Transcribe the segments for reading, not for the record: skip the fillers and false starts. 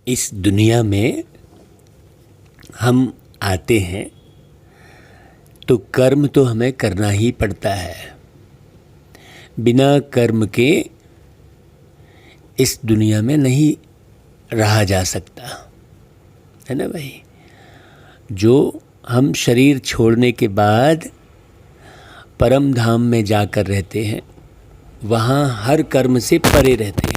इस दुनिया में हम आते हैं तो कर्म तो हमें करना ही पड़ता है। बिना कर्म के इस दुनिया में नहीं रहा जा सकता, है ना भाई। जो हम शरीर छोड़ने के बाद परम धाम में जाकर रहते हैं, वहाँ हर कर्म से परे रहते हैं।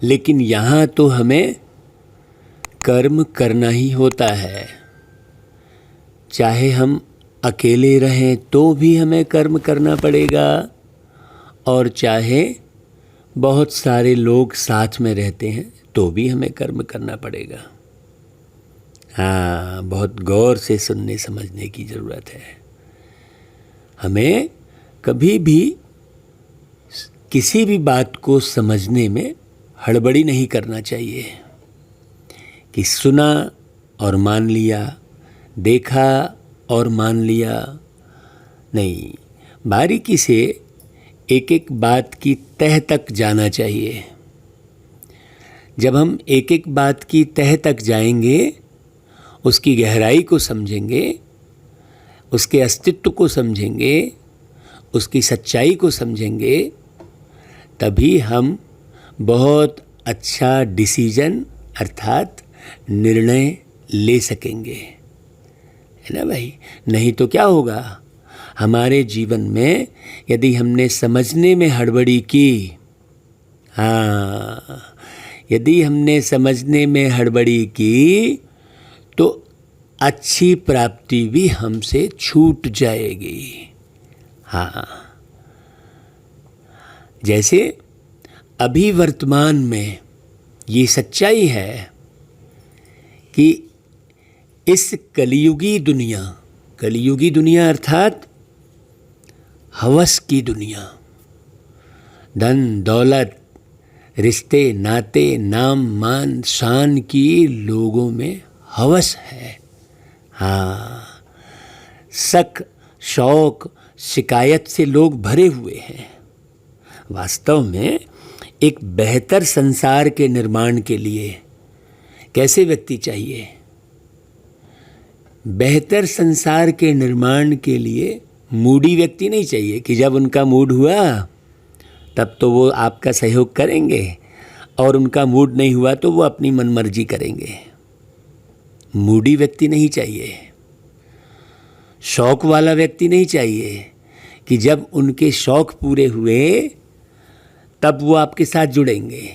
लेकिन यहाँ तो हमें कर्म करना ही होता है। चाहे हम अकेले रहें तो भी हमें कर्म करना पड़ेगा, और चाहे बहुत सारे लोग साथ में रहते हैं तो भी हमें कर्म करना पड़ेगा। हाँ, बहुत गौर से सुनने समझने की ज़रूरत है। हमें कभी भी किसी भी बात को समझने में हड़बड़ी नहीं करना चाहिए कि सुना और मान लिया, देखा और मान लिया। नहीं, बारीकी से एक एक बात की तह तक जाना चाहिए। जब हम एक एक बात की तह तक जाएंगे, उसकी गहराई को समझेंगे, उसके अस्तित्व को समझेंगे, उसकी सच्चाई को समझेंगे, तभी हम बहुत अच्छा डिसीजन अर्थात निर्णय ले सकेंगे, है ना भाई। नहीं तो क्या होगा, हमारे जीवन में यदि हमने समझने में हड़बड़ी की, हाँ, यदि हमने समझने में हड़बड़ी की तो अच्छी प्राप्ति भी हमसे छूट जाएगी। हाँ, जैसे अभी वर्तमान में ये सच्चाई है कि इस कलियुगी दुनिया अर्थात हवस की दुनिया, धन दौलत, रिश्ते नाते, नाम मान शान की लोगों में हवस है। हाँ, शक शौक शिकायत से लोग भरे हुए हैं। वास्तव में एक बेहतर संसार के निर्माण के लिए कैसे व्यक्ति चाहिए? बेहतर संसार के निर्माण के लिए मूडी व्यक्ति नहीं चाहिए कि जब उनका मूड हुआ तब तो वो आपका सहयोग करेंगे, और उनका मूड नहीं हुआ तो वो अपनी मनमर्जी करेंगे। मूडी व्यक्ति नहीं चाहिए। शौक वाला व्यक्ति नहीं चाहिए कि जब उनके शौक पूरे हुए तब वो आपके साथ जुड़ेंगे,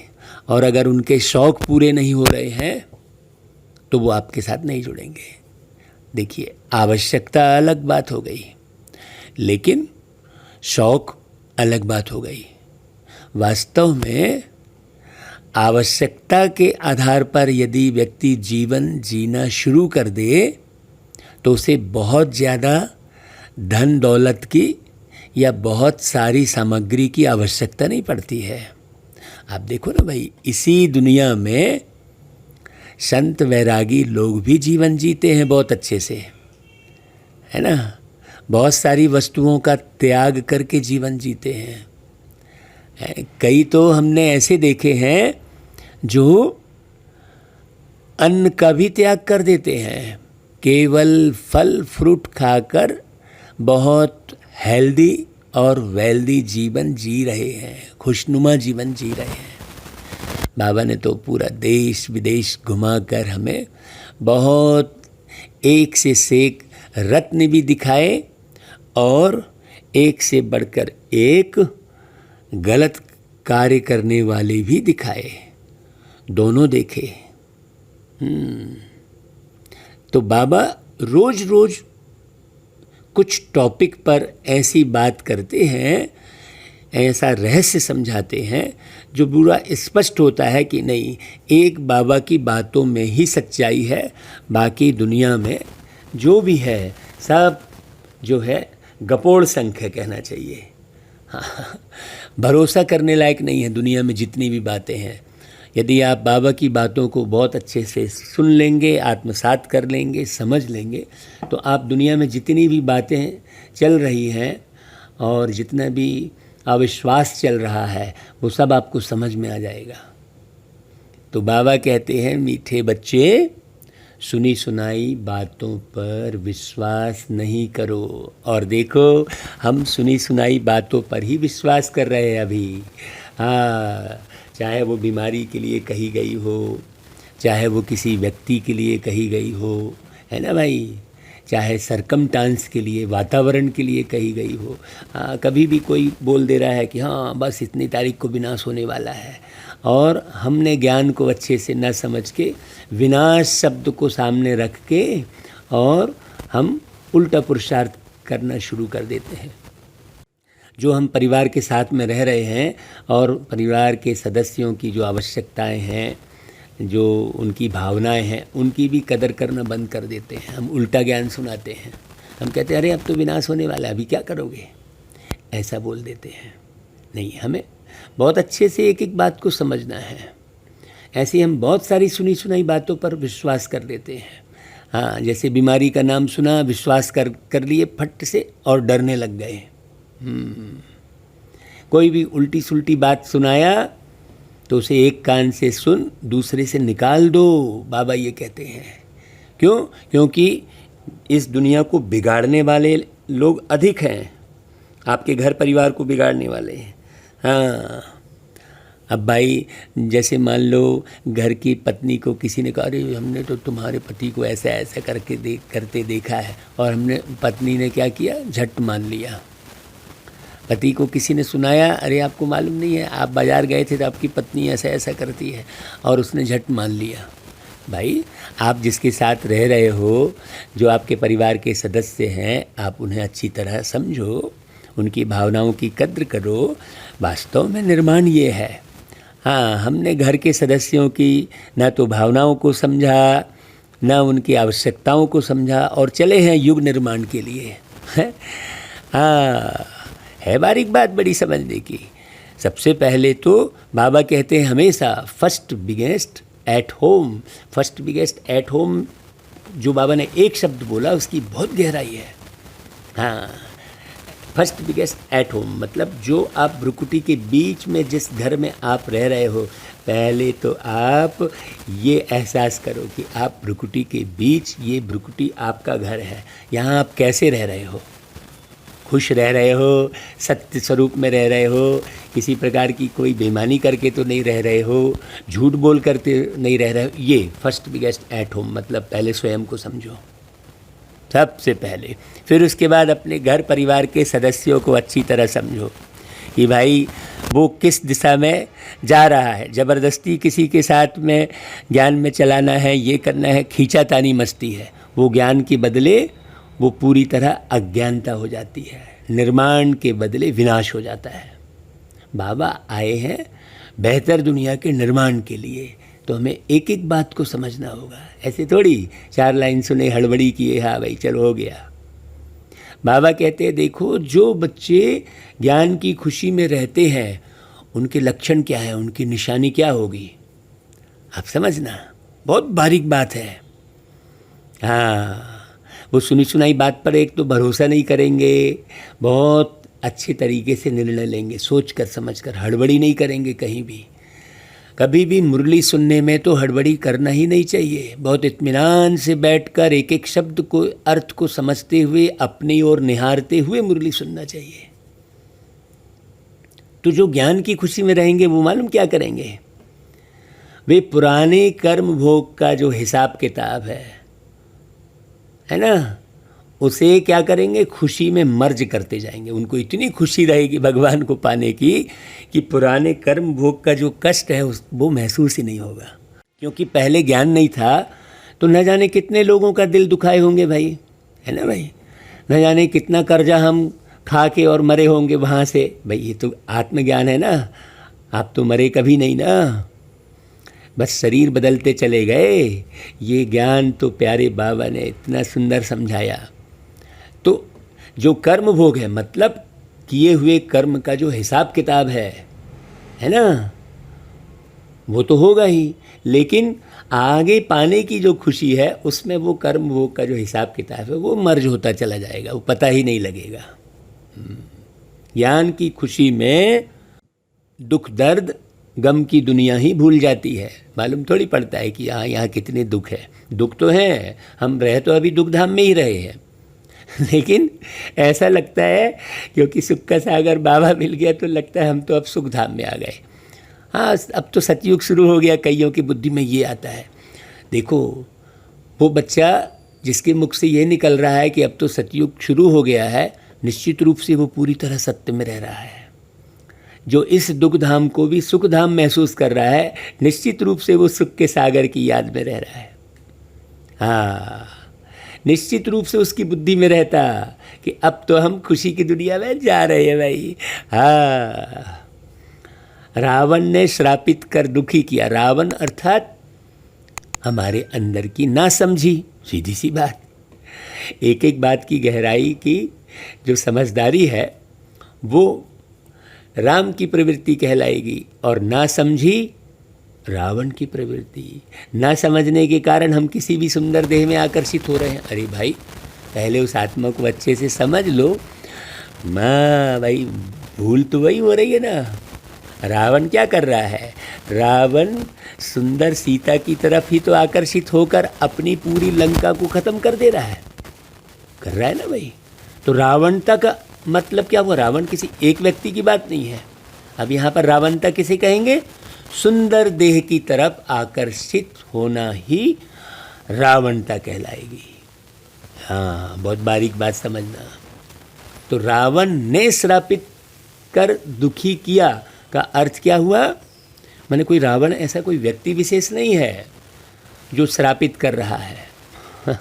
और अगर उनके शौक पूरे नहीं हो रहे हैं तो वो आपके साथ नहीं जुड़ेंगे। देखिए, आवश्यकता अलग बात हो गई, लेकिन शौक अलग बात हो गई। वास्तव में आवश्यकता के आधार पर यदि व्यक्ति जीवन जीना शुरू कर दे तो उसे बहुत ज़्यादा धन दौलत की या बहुत सारी सामग्री की आवश्यकता नहीं पड़ती है। आप देखो ना भाई, इसी दुनिया में संत वैरागी लोग भी जीवन जीते हैं बहुत अच्छे से, है ना। बहुत सारी वस्तुओं का त्याग करके जीवन जीते हैं। कई तो हमने ऐसे देखे हैं जो अन्न का भी त्याग कर देते हैं, केवल फल फ्रूट खाकर बहुत हेल्दी और वेल्दी जीवन जी रहे हैं, खुशनुमा जीवन जी रहे हैं। बाबा ने तो पूरा देश विदेश घुमाकर हमें बहुत एक से एक रत्न भी दिखाए और एक से बढ़कर एक गलत कार्य करने वाले भी दिखाए, दोनों देखे। तो बाबा रोज रोज कुछ टॉपिक पर ऐसी बात करते हैं, ऐसा रहस्य समझाते हैं जो पूरा स्पष्ट होता है कि नहीं, एक बाबा की बातों में ही सच्चाई है, बाकी दुनिया में जो भी है सब जो है गपोड़ संख है कहना चाहिए। हाँ, भरोसा करने लायक नहीं है दुनिया में जितनी भी बातें हैं। यदि आप बाबा की बातों को बहुत अच्छे से सुन लेंगे, आत्मसात कर लेंगे, समझ लेंगे, तो आप दुनिया में जितनी भी बातें चल रही हैं और जितना भी अविश्वास चल रहा है वो सब आपको समझ में आ जाएगा। तो बाबा कहते हैं मीठे बच्चे, सुनी सुनाई बातों पर विश्वास नहीं करो। और देखो हम सुनी सुनाई बातों पर ही विश्वास कर रहे हैं अभी। हाँ, चाहे वो बीमारी के लिए कही गई हो, चाहे वो किसी व्यक्ति के लिए कही गई हो, है ना भाई, चाहे सरकमटांस के लिए, वातावरण के लिए कही गई हो। कभी भी कोई बोल दे रहा है कि हाँ बस इतनी तारीख को विनाश होने वाला है, और हमने ज्ञान को अच्छे से न समझ के विनाश शब्द को सामने रख के और हम उल्टा पुरुषार्थ करना शुरू कर देते हैं। जो हम परिवार के साथ में रह रहे हैं और परिवार के सदस्यों की जो आवश्यकताएं हैं, जो उनकी भावनाएं हैं, उनकी भी कदर करना बंद कर देते हैं। हम उल्टा ज्ञान सुनाते हैं। हम कहते हैं अरे अब तो विनाश होने वाला है, अभी क्या करोगे, ऐसा बोल देते हैं। नहीं, हमें बहुत अच्छे से एक एक बात को समझना है। ऐसे हम बहुत सारी सुनी सुनाई बातों पर विश्वास कर लेते हैं। हाँ, जैसे बीमारी का नाम सुना, विश्वास कर लिए फट से और डरने लग गए। कोई भी उल्टी सुल्टी बात सुनाया तो उसे एक कान से सुन, दूसरे से निकाल दो, बाबा ये कहते हैं। क्यों? क्योंकि इस दुनिया को बिगाड़ने वाले लोग अधिक हैं, आपके घर परिवार को बिगाड़ने वाले हैं। हाँ, अब भाई जैसे मान लो घर की पत्नी को किसी ने कहा अरे हमने तो तुम्हारे पति को ऐसा ऐसा करते देखा है, और हमने पत्नी ने क्या किया, झट मान लिया। पति को किसी ने सुनाया अरे आपको मालूम नहीं है, आप बाज़ार गए थे तो आपकी पत्नी ऐसा ऐसा करती है, और उसने झट मान लिया। भाई आप जिसके साथ रह रहे हो, जो आपके परिवार के सदस्य हैं, आप उन्हें अच्छी तरह समझो, उनकी भावनाओं की कद्र करो। वास्तव में निर्माण ये है। हाँ, हमने घर के सदस्यों की ना तो भावनाओं को समझा, ना उनकी आवश्यकताओं को समझा, और चले हैं युग निर्माण के लिए। हाँ, है बारीक बात बड़ी समझने की। सबसे पहले तो बाबा कहते हैं हमेशा first biggest at home. First biggest at home जो बाबा ने एक शब्द बोला, उसकी बहुत गहराई है। हाँ, फर्स्ट बिगेस्ट एट होम मतलब जो आप भ्रुकुटी के बीच में जिस घर में आप रह रहे हो, पहले तो आप ये एहसास करो कि आप भ्रुकुटी के बीच, ये भ्रुकुटी आपका घर है। यहाँ आप कैसे रह रहे हो, खुश रह रहे हो, सत्य स्वरूप में रह रहे हो, किसी प्रकार की कोई बेईमानी करके तो नहीं रह रहे हो, झूठ बोल करते नहीं रह रहे हो। ये फर्स्ट बिगेस्ट एट होम मतलब पहले स्वयं को समझो सबसे पहले। फिर उसके बाद अपने घर परिवार के सदस्यों को अच्छी तरह समझो कि भाई वो किस दिशा में जा रहा है। ज़बरदस्ती किसी के साथ में ज्ञान में चलाना है, ये करना है, खींचातानी मस्ती है, वो ज्ञान के बदले वो पूरी तरह अज्ञानता हो जाती है, निर्माण के बदले विनाश हो जाता है। बाबा आए हैं बेहतर दुनिया के निर्माण के लिए, तो हमें एक एक बात को समझना होगा। ऐसे थोड़ी 4 लाइन सुने, हड़बड़ी किए, हाँ भाई चलो हो गया। बाबा कहते हैं देखो, जो बच्चे ज्ञान की खुशी में रहते हैं उनके लक्षण क्या है, उनकी निशानी क्या होगी, आप समझना, बहुत बारीक बात है। हाँ, वो सुनी सुनाई बात पर एक तो भरोसा नहीं करेंगे, बहुत अच्छे तरीके से निर्णय लेंगे, सोच कर समझ कर, हड़बड़ी नहीं करेंगे कहीं भी। कभी भी मुरली सुनने में तो हड़बड़ी करना ही नहीं चाहिए। बहुत इत्मीनान से बैठकर एक एक शब्द को, अर्थ को समझते हुए, अपनी ओर निहारते हुए मुरली सुनना चाहिए। तो जो ज्ञान की खुशी में रहेंगे वो मालूम क्या करेंगे, वे पुराने कर्म भोग का जो हिसाब किताब है ना, उसे क्या करेंगे, खुशी में मर्ज करते जाएंगे। उनको इतनी खुशी रहेगी भगवान को पाने की कि पुराने कर्म भोग का जो कष्ट है वो महसूस ही नहीं होगा। क्योंकि पहले ज्ञान नहीं था तो न जाने कितने लोगों का दिल दुखाए होंगे भाई, है ना भाई, न जाने कितना कर्जा हम खा के और मरे होंगे वहाँ से। भाई ये तो आत्मज्ञान है ना, आप तो मरे कभी नहीं ना, बस शरीर बदलते चले गए। ये ज्ञान तो प्यारे बाबा ने इतना सुंदर समझाया। तो जो कर्म भोग है मतलब किए हुए कर्म का जो हिसाब किताब है ना, वो तो होगा ही, लेकिन आगे पाने की जो खुशी है उसमें वो कर्म भोग का जो हिसाब किताब है वो मर्ज होता चला जाएगा, वो पता ही नहीं लगेगा। ज्ञान की खुशी में दुख दर्द गम की दुनिया ही भूल जाती है। मालूम थोड़ी पड़ता है कि हाँ यहाँ कितने दुख है। दुख तो हैं, हम रहे तो अभी दुख धाम में ही रहे हैं लेकिन ऐसा लगता है क्योंकि सुख का सागर बाबा मिल गया तो लगता है हम तो अब सुख धाम में आ गए। हाँ, अब तो सतयुग शुरू हो गया, कईयों की बुद्धि में ये आता है। देखो वो बच्चा जिसके मुख से ये निकल रहा है कि अब तो सतयुग शुरू हो गया है, निश्चित रूप से वो पूरी तरह सत्य में रह रहा है। जो इस दुख धाम को भी सुख धाम महसूस कर रहा है, निश्चित रूप से वो सुख के सागर की याद में रह रहा है। हाँ, निश्चित रूप से उसकी बुद्धि में रहता कि अब तो हम खुशी की दुनिया में जा रहे हैं भाई। हाँ, रावण ने श्रापित कर दुखी किया। रावण अर्थात हमारे अंदर की ना समझी, सीधी सी बात। एक एक बात की गहराई की जो समझदारी है वो राम की प्रवृत्ति कहलाएगी और ना समझी रावण की प्रवृत्ति। ना समझने के कारण हम किसी भी सुंदर देह में आकर्षित हो रहे हैं। अरे भाई, पहले उस आत्मा को अच्छे से समझ लो। माँ भाई, भूल तो वही हो रही है ना। रावण क्या कर रहा है? रावण सुंदर सीता की तरफ ही तो आकर्षित होकर अपनी पूरी लंका को ख़त्म कर दे रहा है। कर रहा है ना भाई। तो रावणता का मतलब क्या हुआ? रावण किसी एक व्यक्ति की बात नहीं है। अब यहाँ पर रावणता किसे कहेंगे? सुंदर देह की तरफ आकर्षित होना ही रावणता कहलाएगी। हाँ, बहुत बारीक बात समझना। तो रावण ने श्रापित कर दुखी किया का अर्थ क्या हुआ? माने कोई रावण ऐसा कोई व्यक्ति विशेष नहीं है जो श्रापित कर रहा है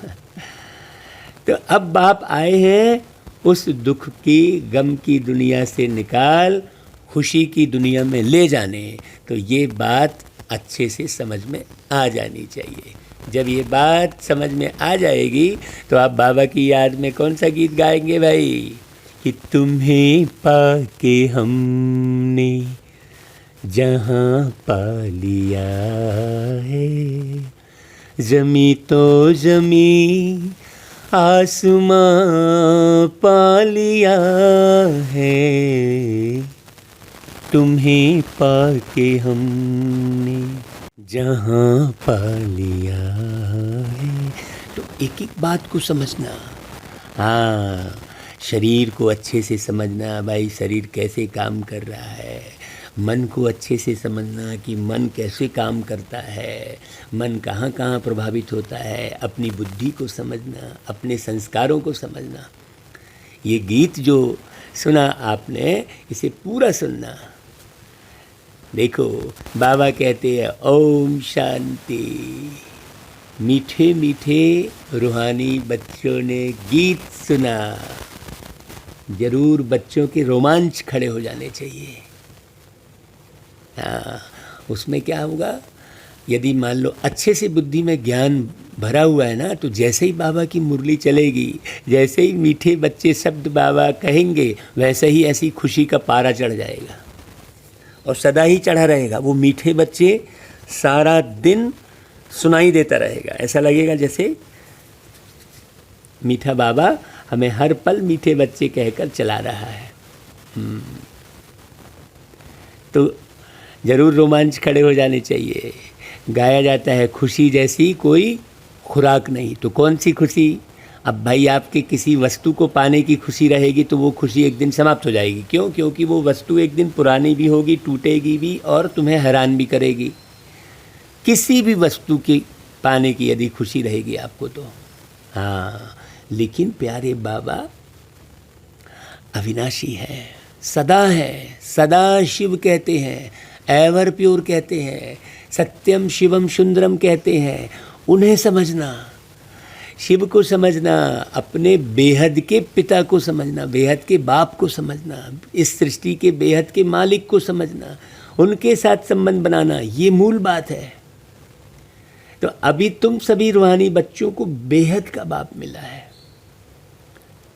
तो अब बाप आए हैं उस दुख की, गम की दुनिया से निकाल खुशी की दुनिया में ले जाने। तो ये बात अच्छे से समझ में आ जानी चाहिए। जब ये बात समझ में आ जाएगी तो आप बाबा की याद में कौन सा गीत गाएंगे भाई? कि तुम्हें पाके हमने जहाँ पा लिया है, जमी तो जमी आसमां पा लिया है, तुम्हें पाके हमने जहाँ पा लिया है। तो एक एक बात को समझना। हाँ, शरीर को अच्छे से समझना भाई, शरीर कैसे काम कर रहा है। मन को अच्छे से समझना कि मन कैसे काम करता है, मन कहाँ कहाँ प्रभावित होता है। अपनी बुद्धि को समझना, अपने संस्कारों को समझना। ये गीत जो सुना आपने, इसे पूरा सुनना। देखो बाबा कहते हैं ओम शांति। मीठे मीठे रूहानी बच्चों ने गीत सुना। जरूर बच्चों के रोमांच खड़े हो जाने चाहिए। हाँ, उसमें क्या होगा? यदि मान लो अच्छे से बुद्धि में ज्ञान भरा हुआ है ना, तो जैसे ही बाबा की मुरली चलेगी, जैसे ही मीठे बच्चे शब्द बाबा कहेंगे, वैसे ही ऐसी खुशी का पारा चढ़ जाएगा और सदा ही चढ़ा रहेगा। वो मीठे बच्चे सारा दिन सुनाई देता रहेगा। ऐसा लगेगा जैसे मीठा बाबा हमें हर पल मीठे बच्चे कहकर चला रहा है। तो ज़रूर रोमांच खड़े हो जाने चाहिए। गाया जाता है खुशी जैसी कोई खुराक नहीं। तो कौन सी खुशी? अब भाई आपके किसी वस्तु को पाने की खुशी रहेगी तो वो खुशी एक दिन समाप्त हो जाएगी। क्यों? क्योंकि वो वस्तु एक दिन पुरानी भी होगी, टूटेगी भी और तुम्हें हैरान भी करेगी। किसी भी वस्तु की पाने की यदि खुशी रहेगी आपको तो। हाँ, लेकिन प्यारे बाबा अविनाशी है, सदा है, सदा शिव कहते हैं, एवर प्योर कहते हैं, सत्यम शिवम सुंदरम कहते हैं। उन्हें समझना, शिव को समझना, अपने बेहद के पिता को समझना, बेहद के बाप को समझना, इस सृष्टि के बेहद के मालिक को समझना, उनके साथ संबंध बनाना, ये मूल बात है। तो अभी तुम सभी रूहानी बच्चों को बेहद का बाप मिला है।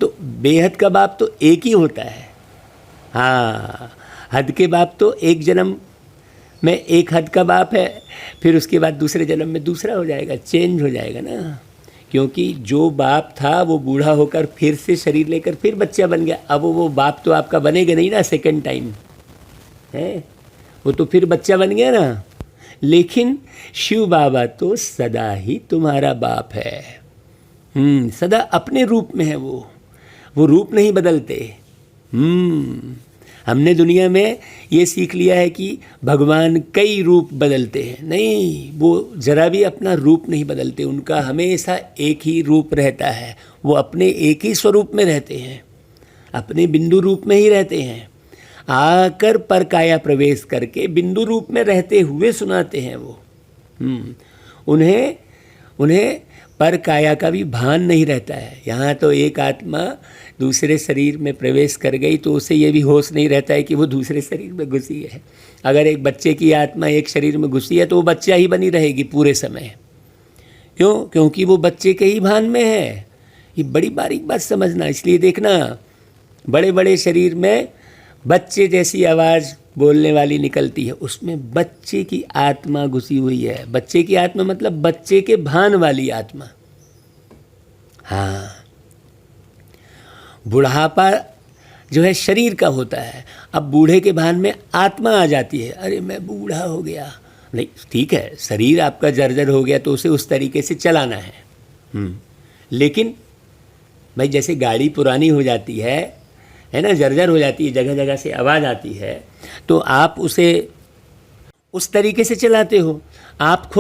तो बेहद का बाप तो एक ही होता है। हाँ, हद के बाप तो एक जन्म में एक हद का बाप है, फिर उसके बाद दूसरे जन्म में दूसरा हो जाएगा, चेंज हो जाएगा ना। क्योंकि जो बाप था वो बूढ़ा होकर फिर से शरीर लेकर फिर बच्चा बन गया। अब वो बाप तो आपका बनेगा नहीं ना सेकंड टाइम है। वो तो फिर बच्चा बन गया ना। लेकिन शिव बाबा तो सदा ही तुम्हारा बाप है। सदा अपने रूप में है वो रूप नहीं बदलते। हमने दुनिया में ये सीख लिया है कि भगवान कई रूप बदलते हैं, नहीं, वो जरा भी अपना रूप नहीं बदलते। उनका हमेशा एक ही रूप रहता है। वो अपने एक ही स्वरूप में रहते हैं, अपने बिंदु रूप में ही रहते हैं। आकर पर काया प्रवेश करके बिंदु रूप में रहते हुए सुनाते हैं वो। उन्हें पर काया का भी भान नहीं रहता है। यहाँ तो एक आत्मा दूसरे शरीर में प्रवेश कर गई तो उसे ये भी होश नहीं रहता है कि वो दूसरे शरीर में घुसी है। अगर एक बच्चे की आत्मा एक शरीर में घुसी है तो वो बच्चा ही बनी रहेगी पूरे समय। क्यों? क्योंकि वो बच्चे के ही भान में है। ये बड़ी बारीक बात समझना। इसलिए देखना, बड़े बड़े शरीर में बच्चे जैसी आवाज़ बोलने वाली निकलती है, उसमें बच्चे की आत्मा घुसी हुई है। बच्चे की आत्मा मतलब बच्चे के भान वाली आत्मा। हाँ, बुढ़ापा जो है शरीर का होता है। अब बूढ़े के भान में आत्मा आ जाती है, अरे मैं बूढ़ा हो गया। नहीं, ठीक है, शरीर आपका जर्जर हो गया तो उसे उस तरीके से चलाना है। लेकिन भाई जैसे गाड़ी पुरानी हो जाती है ना, जर्जर हो जाती है, जगह जगह से आवाज़ आती है, तो आप उसे उस तरीके से चलाते हो। आप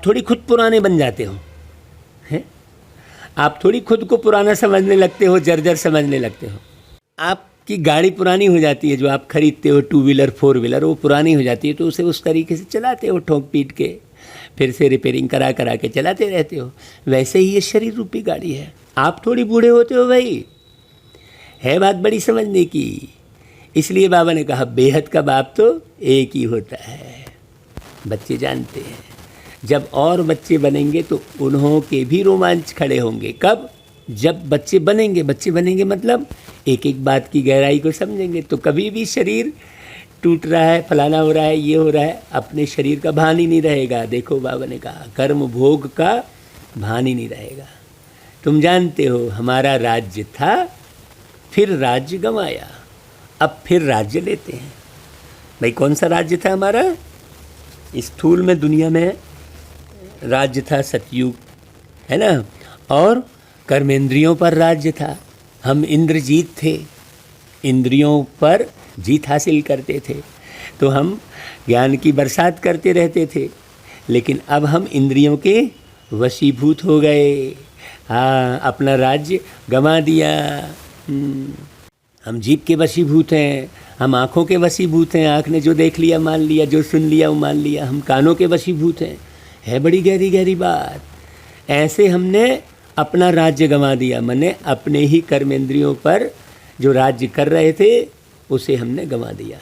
थोड़ी खुद पुराने बन जाते हो, हैं? आप थोड़ी खुद को पुराना समझने लगते हो, जर्जर समझने लगते हो। आपकी गाड़ी पुरानी हो जाती है, जो आप खरीदते हो 2 व्हीलर 4 व्हीलर, वो पुरानी हो जाती है तो उसे उस तरीके से चलाते हो, ठोक पीट के, फिर से रिपेयरिंग करा के चलाते रहते हो। वैसे ही ये शरीर रूपी गाड़ी है। आप थोड़ी बूढ़े होते हो भाई, है बात बड़ी समझने की। इसलिए बाबा ने कहा बेहद का बाप तो एक ही होता है। बच्चे जानते हैं, जब और बच्चे बनेंगे तो उन्हों के भी रोमांच खड़े होंगे। कब? जब बच्चे बनेंगे मतलब एक एक बात की गहराई को समझेंगे। तो कभी भी शरीर टूट रहा है, फलाना हो रहा है, ये हो रहा है, अपने शरीर का भान ही नहीं रहेगा। देखो बाबा ने कहा कर्म भोग का भान ही नहीं रहेगा। तुम जानते हो हमारा राज्य था, फिर राज्य गंवाया, अब फिर राज्य लेते हैं। भाई कौन सा राज्य था हमारा? स्थूल में दुनिया में राज्य था सतयुग, है ना, और कर्मेंद्रियों पर राज्य था। हम इंद्रजीत थे, इंद्रियों पर जीत हासिल करते थे, तो हम ज्ञान की बरसात करते रहते थे। लेकिन अब हम इंद्रियों के वशीभूत हो गए। हाँ, अपना राज्य गंवा दिया। हम जीभ के वशीभूत हैं, हम आँखों के वशीभूत हैं, आँख ने जो देख लिया मान लिया, जो सुन लिया वो मान लिया। हम कानों के वशीभूत हैं। है बड़ी गहरी गहरी बात। ऐसे हमने अपना राज्य गंवा दिया, माने अपने ही कर्मेंद्रियों पर जो राज्य कर रहे थे उसे हमने गंवा दिया।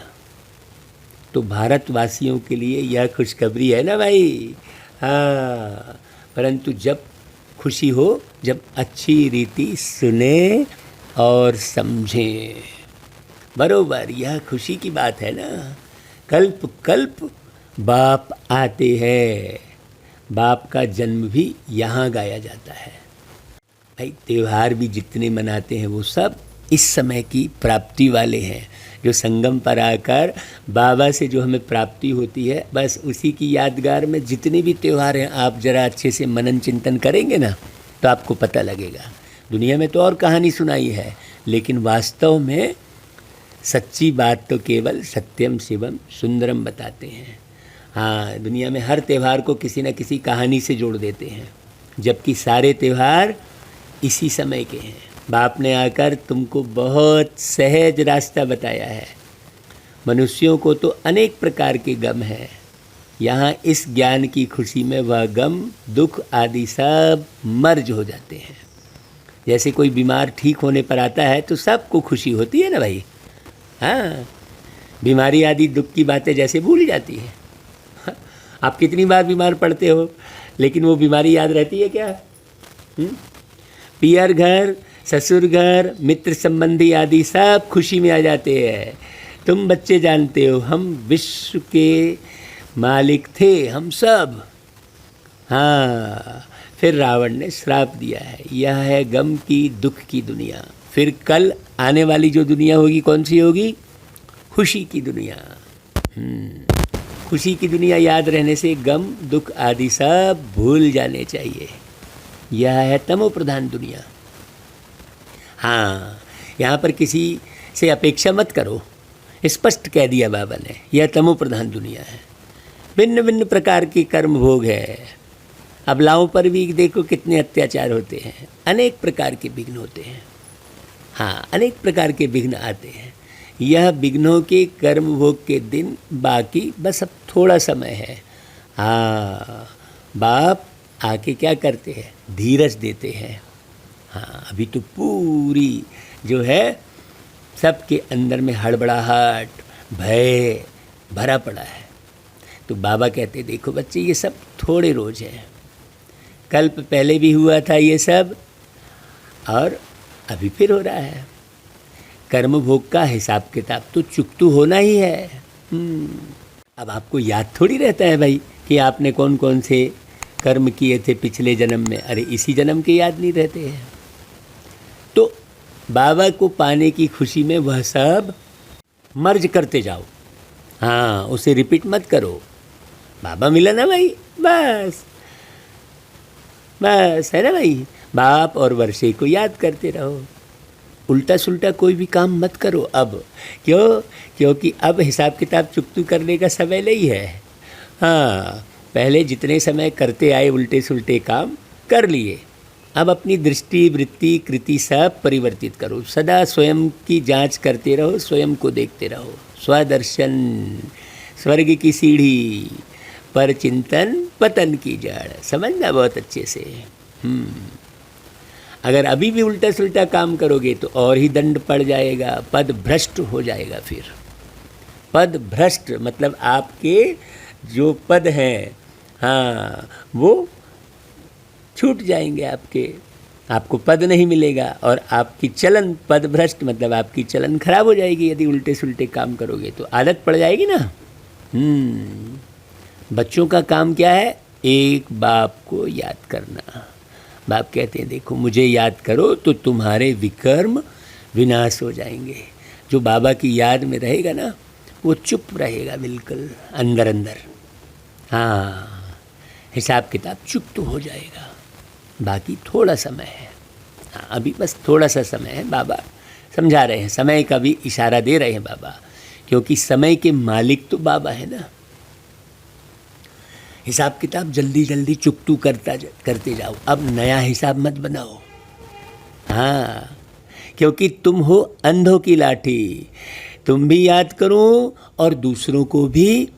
तो भारतवासियों के लिए यह खुशखबरी है ना भाई। हाँ, परंतु जब खुशी हो, जब अच्छी रीति सुने और समझें। बरोबर, यह खुशी की बात है ना। कल्प कल्प बाप आते हैं। बाप का जन्म भी यहाँ गाया जाता है। भाई त्यौहार भी जितने मनाते हैं वो सब इस समय की प्राप्ति वाले हैं। जो संगम पर आकर बाबा से जो हमें प्राप्ति होती है, बस उसी की यादगार में जितने भी त्यौहार हैं आप ज़रा अच्छे से मनन चिंतन करेंगे ना तो आपको पता लगेगा। दुनिया में तो और कहानी सुनाई है, लेकिन वास्तव में सच्ची बात तो केवल सत्यम शिवम सुंदरम बताते हैं। हाँ, दुनिया में हर त्यौहार को किसी न किसी कहानी से जोड़ देते हैं, जबकि सारे त्यौहार इसी समय के हैं। बाप ने आकर तुमको बहुत सहज रास्ता बताया है। मनुष्यों को तो अनेक प्रकार के गम हैं, यहाँ इस ज्ञान की खुशी में वह गम दुख आदि सब मर्ज हो जाते हैं। जैसे कोई बीमार ठीक होने पर आता है तो सबको खुशी होती है ना भाई। हाँ, बीमारी आदि दुख की बातें जैसे भूल जाती है। आप कितनी बार बीमार पड़ते हो, लेकिन वो बीमारी याद रहती है क्या? पियर घर, ससुर घर, मित्र संबंधी आदि सब खुशी में आ जाते हैं। तुम बच्चे जानते हो हम विश्व के मालिक थे, हम सब। हाँ, फिर रावण ने श्राप दिया है। यह है गम की दुख की दुनिया। फिर कल आने वाली जो दुनिया होगी कौन सी होगी? खुशी की दुनिया। खुशी की दुनिया याद रहने से गम दुख आदि सब भूल जाने चाहिए। यह है तमो प्रधान दुनिया। हाँ, यहाँ पर किसी से अपेक्षा मत करो, स्पष्ट कह दिया बाबा ने, यह तमो प्रधान दुनिया है। भिन्न भिन्न प्रकार की कर्म भोग है। अबलाओं पर भी देखो कितने अत्याचार होते हैं, अनेक प्रकार के विघ्न होते हैं। हाँ, अनेक प्रकार के विघ्न आते हैं। यह विघ्नों के कर्म भोग के दिन बाकी बस अब थोड़ा समय है। हाँ, बाप आके क्या करते हैं, धीरज देते हैं। हाँ, अभी तो पूरी जो है सबके अंदर में हड़बड़ाहट भय भरा पड़ा है। तो बाबा कहते देखो बच्चे, ये सब थोड़े रोज हैं, कल्प पहले भी हुआ था ये सब, और अभी फिर हो रहा है। कर्म भोग का हिसाब किताब तो चुकतू होना ही है। अब आपको याद थोड़ी रहता है भाई कि आपने कौन कौन से कर्म किए थे पिछले जन्म में। अरे इसी जन्म के याद नहीं रहते हैं। तो बाबा को पाने की खुशी में वह सब मर्ज करते जाओ। हाँ, उसे रिपीट मत करो। बाबा मिला ना भाई, बस बस है ना भाई। बाप और वर्षे को याद करते रहो, उल्टा सुल्टा कोई भी काम मत करो अब। क्योंकि अब हिसाब किताब चुकतू करने का समय नहीं है। हाँ, पहले जितने समय करते आए उल्टे सुल्टे काम कर लिए, अब अपनी दृष्टि वृत्ति कृति सब परिवर्तित करो। सदा स्वयं की जांच करते रहो, स्वयं को देखते रहो। स्वदर्शन स्वर्ग की सीढ़ी पर चिंतन पतन की जड़। समझना बहुत अच्छे से। अगर अभी भी उल्टा सुल्टा काम करोगे तो और ही दंड पड़ जाएगा, पद भ्रष्ट हो जाएगा। फिर पद भ्रष्ट मतलब आपके जो पद हैं, हाँ, वो छूट जाएंगे आपके, आपको पद नहीं मिलेगा। और आपकी चलन, पद भ्रष्ट मतलब आपकी चलन खराब हो जाएगी। यदि उल्टे सुल्टे काम करोगे तो आदत पड़ जाएगी ना। बच्चों का काम क्या है, एक बाप को याद करना। बाप कहते हैं देखो मुझे याद करो तो तुम्हारे विकर्म विनाश हो जाएंगे। जो बाबा की याद में रहेगा ना, वो चुप रहेगा बिल्कुल अंदर अंदर। हाँ, हिसाब किताब चुप तो हो जाएगा। बाकी थोड़ा समय है। हाँ, अभी बस थोड़ा सा समय है। बाबा समझा रहे हैं, समय का भी इशारा दे रहे हैं बाबा, क्योंकि समय के मालिक तो बाबा है ना। हिसाब किताब जल्दी जल्दी चुकतू करते जाओ, अब नया हिसाब मत बनाओ। हाँ, क्योंकि तुम हो अंधों की लाठी। तुम भी याद करो और दूसरों को भी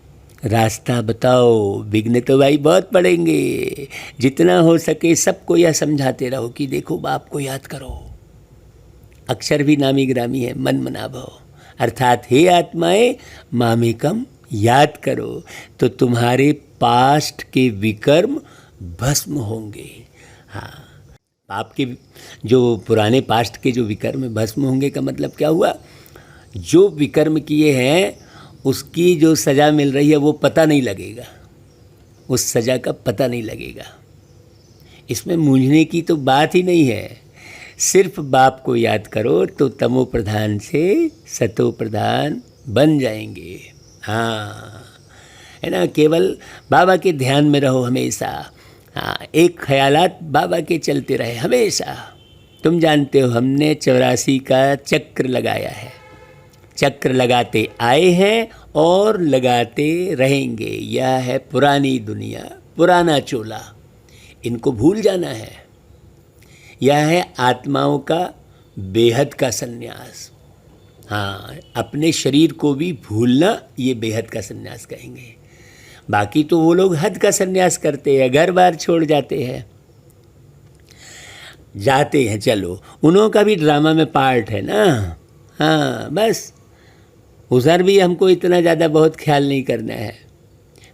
रास्ता बताओ। विघ्न तो भाई बहुत पड़ेंगे। जितना हो सके सबको यह समझाते रहो कि देखो बाप को याद करो। अक्षर भी नामी ग्रामी है, मन मना भव, अर्थात हे आत्माएं मामेकम याद करो तो तुम्हारे पास्ट के विकर्म भस्म होंगे। हाँ, पाप के जो पुराने पास्ट के जो विकर्म भस्म होंगे का मतलब क्या हुआ, जो विकर्म किए हैं उसकी जो सज़ा मिल रही है वो पता नहीं लगेगा, उस सज़ा का पता नहीं लगेगा। इसमें मूंझने की तो बात ही नहीं है। सिर्फ बाप को याद करो तो तमो प्रधान से सतो प्रधान बन जाएंगे। हाँ, है ना, केवल बाबा के ध्यान में रहो हमेशा। हाँ, एक ख्यालात बाबा के चलते रहे हमेशा। तुम जानते हो हमने 84 का चक्र लगाया है, चक्र लगाते आए हैं और लगाते रहेंगे। यह है पुरानी दुनिया, पुराना चोला, इनको भूल जाना है। यह है आत्माओं का बेहद का संन्यास। हाँ, अपने शरीर को भी भूलना, ये बेहद का संन्यास कहेंगे। बाकी तो वो लोग हद का संन्यास करते हैं, घर बार छोड़ जाते हैं, चलो उन्हों का भी ड्रामा में पार्ट है ना। हाँ, बस उधर भी हमको इतना ज़्यादा बहुत ख्याल नहीं करना है।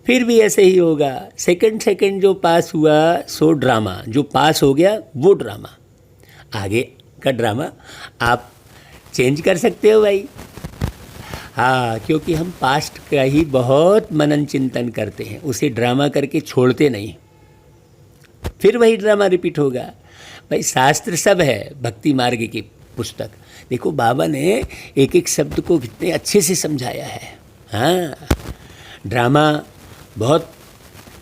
फिर भी ऐसे ही होगा। सेकंड जो पास हुआ सो ड्रामा, जो पास हो गया वो ड्रामा। आगे का ड्रामा आप चेंज कर सकते हो भाई। हाँ, क्योंकि हम पास्ट का ही बहुत मनन चिंतन करते हैं, उसे ड्रामा करके छोड़ते नहीं, फिर वही ड्रामा रिपीट होगा। भाई शास्त्र सब है, भक्ति मार्ग की पुस्तक देखो, बाबा ने एक एक शब्द को कितने अच्छे से समझाया है। हाँ, ड्रामा बहुत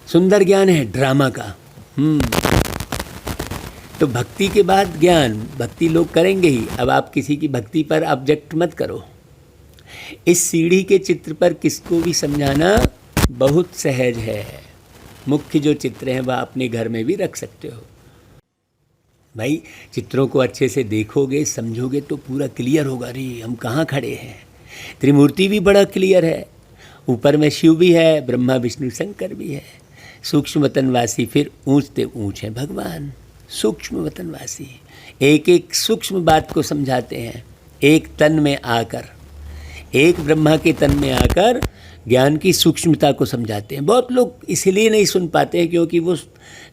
सुंदर ज्ञान है ड्रामा का। तो भक्ति के बाद ज्ञान, भक्ति लोग करेंगे ही। अब आप किसी की भक्ति पर ऑब्जेक्ट मत करो। इस सीढ़ी के चित्र पर किसको भी समझाना बहुत सहज है। मुख्य जो चित्र हैं वह अपने घर में भी रख सकते हो। भाई चित्रों को अच्छे से देखोगे, समझोगे तो पूरा क्लियर होगा। अरे हम कहाँ खड़े हैं। त्रिमूर्ति भी बड़ा क्लियर है। ऊपर में शिव भी है, ब्रह्मा विष्णु शंकर भी है। सूक्ष्म वतनवासी फिर ऊंचते ऊंच हैं भगवान। सूक्ष्म वतनवासी एक एक सूक्ष्म बात को समझाते हैं। एक तन में आकर, एक ब्रह्मा के तन में आकर ज्ञान की सूक्ष्मता को समझाते हैं। बहुत लोग इसलिए नहीं सुन पाते हैं क्योंकि वो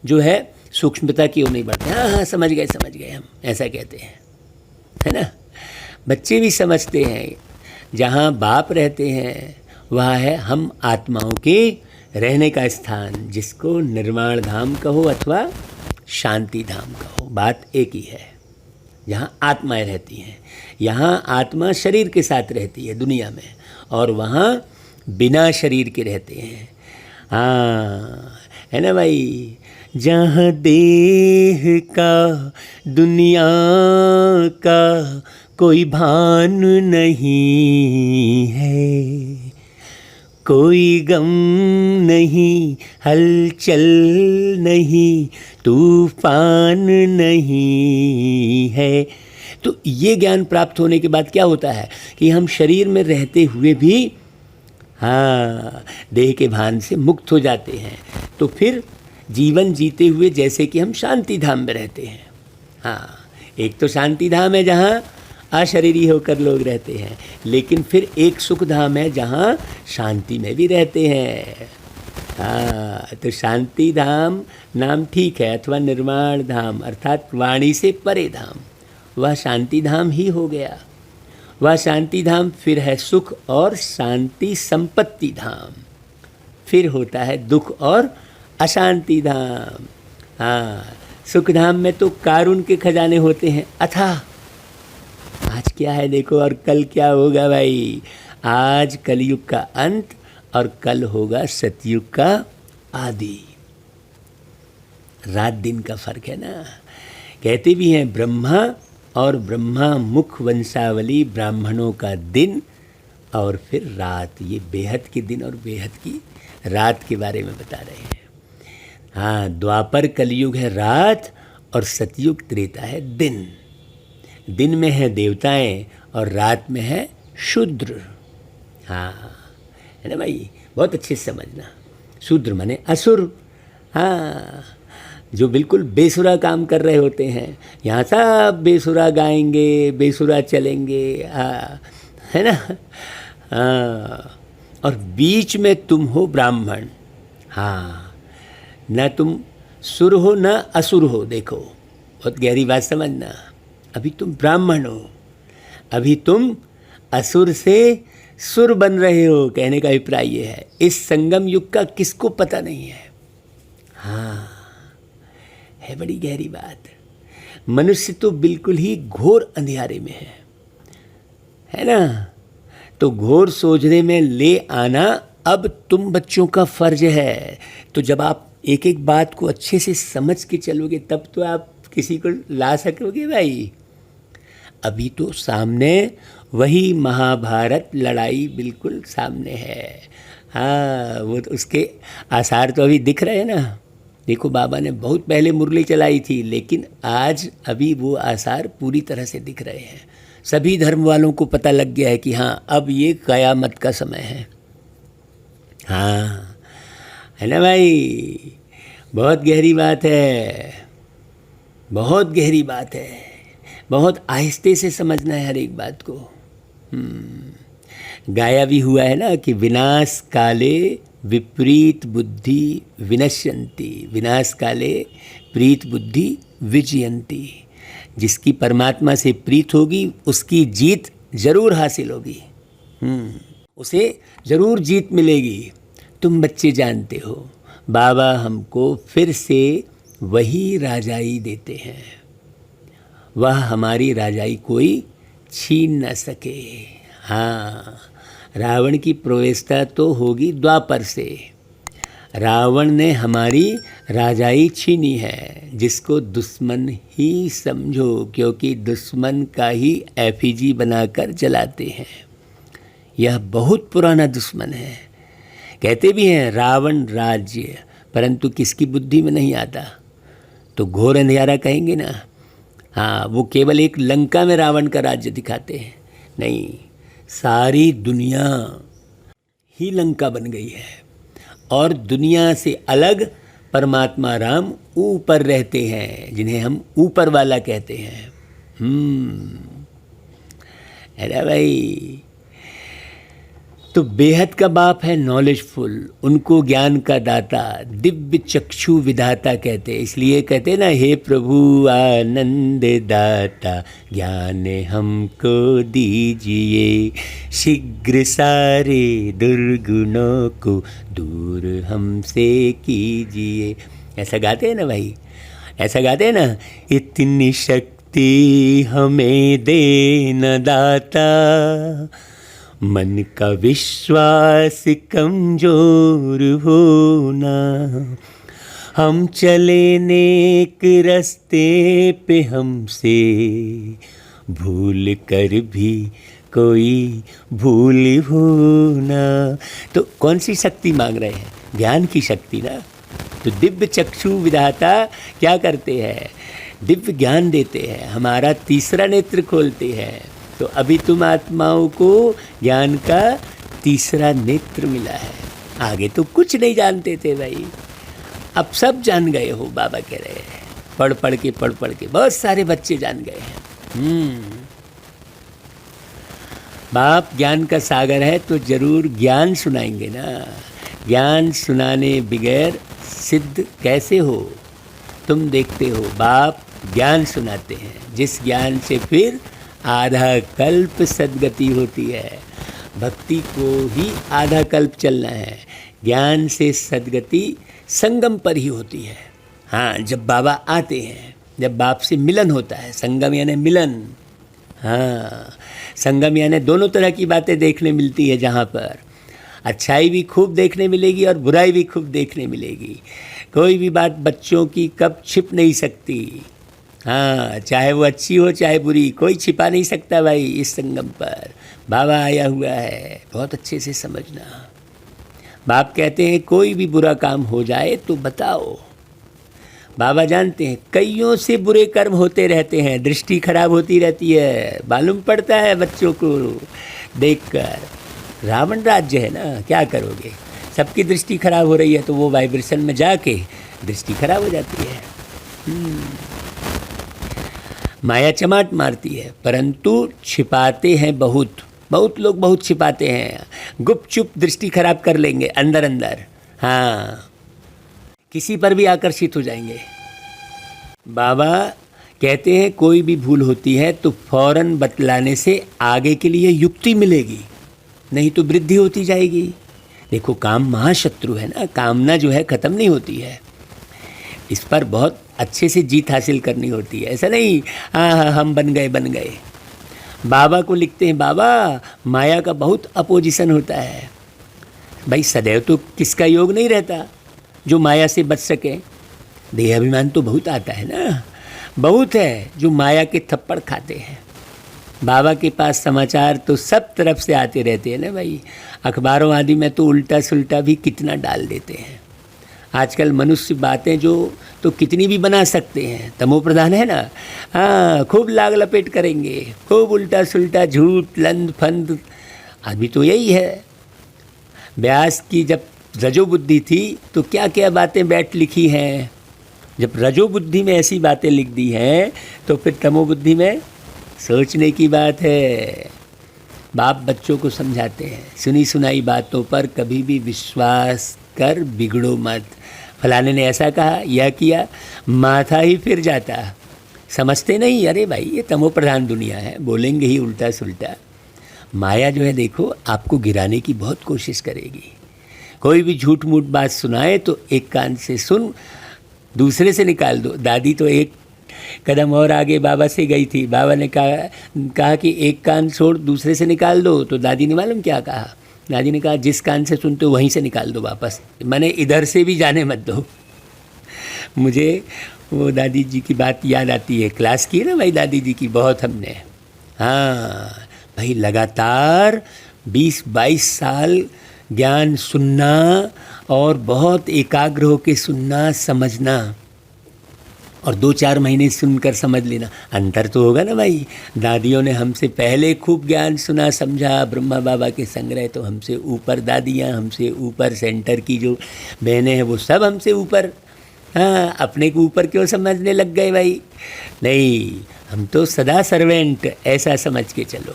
जो है सूक्ष्मता की ओर नहीं बढ़ते। हाँ समझ गए हम, ऐसा कहते हैं, है ना। बच्चे भी समझते हैं। जहाँ बाप रहते हैं वहाँ है हम आत्माओं के रहने का स्थान, जिसको निर्वाण धाम कहो अथवा शांति धाम कहो, बात एक ही है। जहाँ आत्माएं रहती हैं, यहाँ आत्मा शरीर के साथ रहती है दुनिया में, और वहाँ बिना शरीर के रहते हैं। हाँ है ना भाई। जहाँ देह का दुनिया का कोई भान नहीं है, कोई गम नहीं, हलचल नहीं, तूफान नहीं है। तो ये ज्ञान प्राप्त होने के बाद क्या होता है कि हम शरीर में रहते हुए भी हाँ देह के भान से मुक्त हो जाते हैं। तो फिर जीवन जीते हुए जैसे कि हम शांति धाम में रहते हैं। हाँ एक तो शांति धाम है जहाँ अशरीरी होकर लोग रहते हैं, लेकिन फिर एक सुख धाम है जहाँ शांति में भी रहते हैं। हाँ तो शांति धाम नाम ठीक है, अथवा निर्वाण धाम अर्थात वाणी से परे धाम, वह शांति धाम ही हो गया। वह शांति धाम फिर है सुख और शांति संपत्ति धाम, फिर होता है दुख और अशांति धाम। हाँ सुख धाम में तो कारुण्य के खजाने होते हैं अथाह। आज क्या है देखो, और कल क्या होगा भाई। आज कलयुग का अंत और कल होगा सतयुग का आदि। रात दिन का फर्क है ना। कहते भी हैं ब्रह्मा और ब्रह्मा मुख वंशावली ब्राह्मणों का दिन और फिर रात। ये बेहद के दिन और बेहद की रात के बारे में बता रहे हैं। हाँ द्वापर कलयुग है रात और सतयुग त्रेता है दिन। दिन में है देवताएं और रात में है शूद्र। हाँ है ना भाई, बहुत अच्छे से समझना। शूद्र माने असुर। हाँ जो बिल्कुल बेसुरा काम कर रहे होते हैं। यहाँ सब बेसुरा गाएंगे, बेसुरा चलेंगे। हाँ है ना। हाँ और बीच में तुम हो ब्राह्मण। हाँ ना तुम सुर हो ना असुर हो। देखो बहुत गहरी बात समझना। अभी तुम ब्राह्मण हो, अभी तुम असुर से सुर बन रहे हो। कहने का अभिप्राय ये है, इस संगम युग का किसको पता नहीं है। हाँ है बड़ी गहरी बात। मनुष्य तो बिल्कुल ही घोर अंधियारे में है ना। तो घोर सोचने में ले आना अब तुम बच्चों का फर्ज है। तो जब आप एक एक बात को अच्छे से समझ के चलोगे तब तो आप किसी को ला सकोगे भाई। अभी तो सामने वही महाभारत लड़ाई बिल्कुल सामने है। हाँ वो तो उसके आसार तो अभी दिख रहे हैं ना। देखो बाबा ने बहुत पहले मुरली चलाई थी, लेकिन आज अभी वो आसार पूरी तरह से दिख रहे हैं। सभी धर्म वालों को पता लग गया है कि हाँ अब ये क़यामत का समय है। हाँ है ना भाई, बहुत गहरी बात है, बहुत गहरी बात है। बहुत आहिस्ते से समझना है हर एक बात को। गाया भी हुआ है ना कि विनाश काले विपरीत बुद्धि विनश्यन्ति, विनाश काले प्रीत बुद्धि विजयन्ति। जिसकी परमात्मा से प्रीत होगी उसकी जीत जरूर हासिल होगी। उसे जरूर जीत मिलेगी। तुम बच्चे जानते हो बाबा हमको फिर से वही राजाई देते हैं। वह हमारी राजाई कोई छीन न सके। हाँ रावण की प्रवेशता तो होगी द्वापर से। रावण ने हमारी राजाई छीनी है, जिसको दुश्मन ही समझो, क्योंकि दुश्मन का ही एफिजी बनाकर जलाते हैं। यह बहुत पुराना दुश्मन है। कहते भी हैं रावण राज्य, परंतु किसकी बुद्धि में नहीं आता, तो घोर अंधियारा कहेंगे ना। हाँ, वो केवल एक लंका में रावण का राज्य दिखाते हैं, नहीं, सारी दुनिया ही लंका बन गई है। और दुनिया से अलग परमात्मा राम ऊपर रहते हैं, जिन्हें हम ऊपर वाला कहते हैं। अरे भाई, तो बेहद का बाप है नॉलेजफुल, उनको ज्ञान का दाता, दिव्य चक्षु विधाता कहते, इसलिए कहते ना, हे प्रभु आनंद दाता ज्ञान हमको दीजिए, शीघ्र सारे दुर्गुणों को दूर हमसे कीजिए। ऐसा गाते हैं ना भाई, ऐसा गाते हैं ना, इतनी शक्ति हमें देना दाता, मन का विश्वास कमजोर होना, हम चले नेक रास्ते पे हमसे भूल कर भी कोई भूल होना। तो कौन सी शक्ति मांग रहे हैं? ज्ञान की शक्ति ना। तो दिव्य चक्षु विधाता क्या करते हैं? दिव्य ज्ञान देते हैं, हमारा तीसरा नेत्र खोलते हैं। तो अभी तुम आत्माओं को ज्ञान का तीसरा नेत्र मिला है। आगे तो कुछ नहीं जानते थे भाई, अब सब जान गए हो। बाबा कह रहे हैं, पढ़ पढ़ के बहुत सारे बच्चे जान गए हैं। बाप ज्ञान का सागर है, तो जरूर ज्ञान सुनाएंगे ना। ज्ञान सुनाने बगैर सिद्ध कैसे हो? तुम देखते हो बाप ज्ञान सुनाते हैं, जिस ज्ञान से फिर आधा कल्प सद्गति होती है। भक्ति को ही आधा कल्प चलना है, ज्ञान से सद्गति संगम पर ही होती है। हाँ, जब बाबा आते हैं, जब बाप से मिलन होता है, संगम यानी मिलन। हाँ, संगम यानी दोनों तरह की बातें देखने मिलती है, जहाँ पर अच्छाई भी खूब देखने मिलेगी और बुराई भी खूब देखने मिलेगी। कोई भी बात बच्चों की कब छिप नहीं सकती। हाँ, चाहे वो अच्छी हो चाहे बुरी, कोई छिपा नहीं सकता भाई। इस संगम पर बाबा आया हुआ है, बहुत अच्छे से समझना। बाप कहते हैं कोई भी बुरा काम हो जाए तो बताओ। बाबा जानते हैं कईयों से बुरे कर्म होते रहते हैं, दृष्टि खराब होती रहती है, मालूम पड़ता है बच्चों को देखकर। रावण राज्य है ना, क्या करोगे? सबकी दृष्टि खराब हो रही है तो वो वाइब्रेशन में जाके दृष्टि खराब हो जाती है। माया चमाट मारती है, परंतु छिपाते हैं बहुत लोग बहुत छिपाते हैं। गुपचुप दृष्टि खराब कर लेंगे अंदर अंदर। हाँ, किसी पर भी आकर्षित हो जाएंगे। बाबा कहते हैं कोई भी भूल होती है तो फौरन बतलाने से आगे के लिए युक्ति मिलेगी, नहीं तो वृद्धि होती जाएगी। देखो, काम महाशत्रु है ना, कामना जो है ख़त्म नहीं होती है। इस पर बहुत अच्छे से जीत हासिल करनी होती है। ऐसा नहीं हाँ हम बन गए। बाबा को लिखते हैं, बाबा माया का बहुत अपोजिशन होता है भाई। सदैव तो किसका योग नहीं रहता जो माया से बच सके। देहाभिमान तो बहुत आता है ना, बहुत है जो माया के थप्पड़ खाते हैं। बाबा के पास समाचार तो सब तरफ से आते रहते हैं ना भाई। अखबारों आदि में तो उल्टा सुल्टा भी कितना डाल देते हैं। आजकल मनुष्य बातें जो तो कितनी भी बना सकते हैं, तमो प्रधान है ना। हाँ, खूब लाग लपेट करेंगे, खूब उल्टा सुल्टा झूठ लंद फंद। अभी तो यही है। व्यास की जब रजो बुद्धि थी तो क्या क्या बातें बैठ लिखी हैं। जब रजो बुद्धि में ऐसी बातें लिख दी हैं तो फिर तमो बुद्धि में सोचने की बात है। बाप बच्चों को समझाते हैं, सुनी सुनाई बातों पर कभी भी विश्वास कर बिगड़ो मत। फलाने ने ऐसा कहा, यह किया, माथा ही फिर जाता। समझते नहीं, अरे भाई ये तमो प्रधान दुनिया है, बोलेंगे ही उल्टा सुल्टा। माया जो है देखो, आपको गिराने की बहुत कोशिश करेगी। कोई भी झूठ मूठ बात सुनाए तो एक कान से सुन, दूसरे से निकाल दो। दादी तो एक कदम और आगे बाबा से गई थी। बाबा ने कहा कि एक कान छोड़ दूसरे से निकाल दो। तो दादी ने मालूम क्या कहा? दादी ने कहा जिस कान से सुनते हो वहीं से निकाल दो वापस, मैंने इधर से भी जाने मत दो। मुझे वो दादी जी की बात याद आती है, क्लास की है ना भाई दादी जी की बहुत हमने। हाँ भाई, लगातार 20-22 साल ज्ञान सुनना और बहुत एकाग्र होकर सुनना समझना, और 2-4 महीने सुनकर समझ लेना, अंतर तो होगा ना भाई। दादियों ने हमसे पहले खूब ज्ञान सुना समझा, ब्रह्मा बाबा के संग्रह, तो हमसे ऊपर दादियाँ, हमसे ऊपर सेंटर की जो बहनें हैं वो सब हमसे ऊपर। हाँ, अपने को ऊपर क्यों समझने लग गए भाई? नहीं, हम तो सदा सर्वेंट, ऐसा समझ के चलो।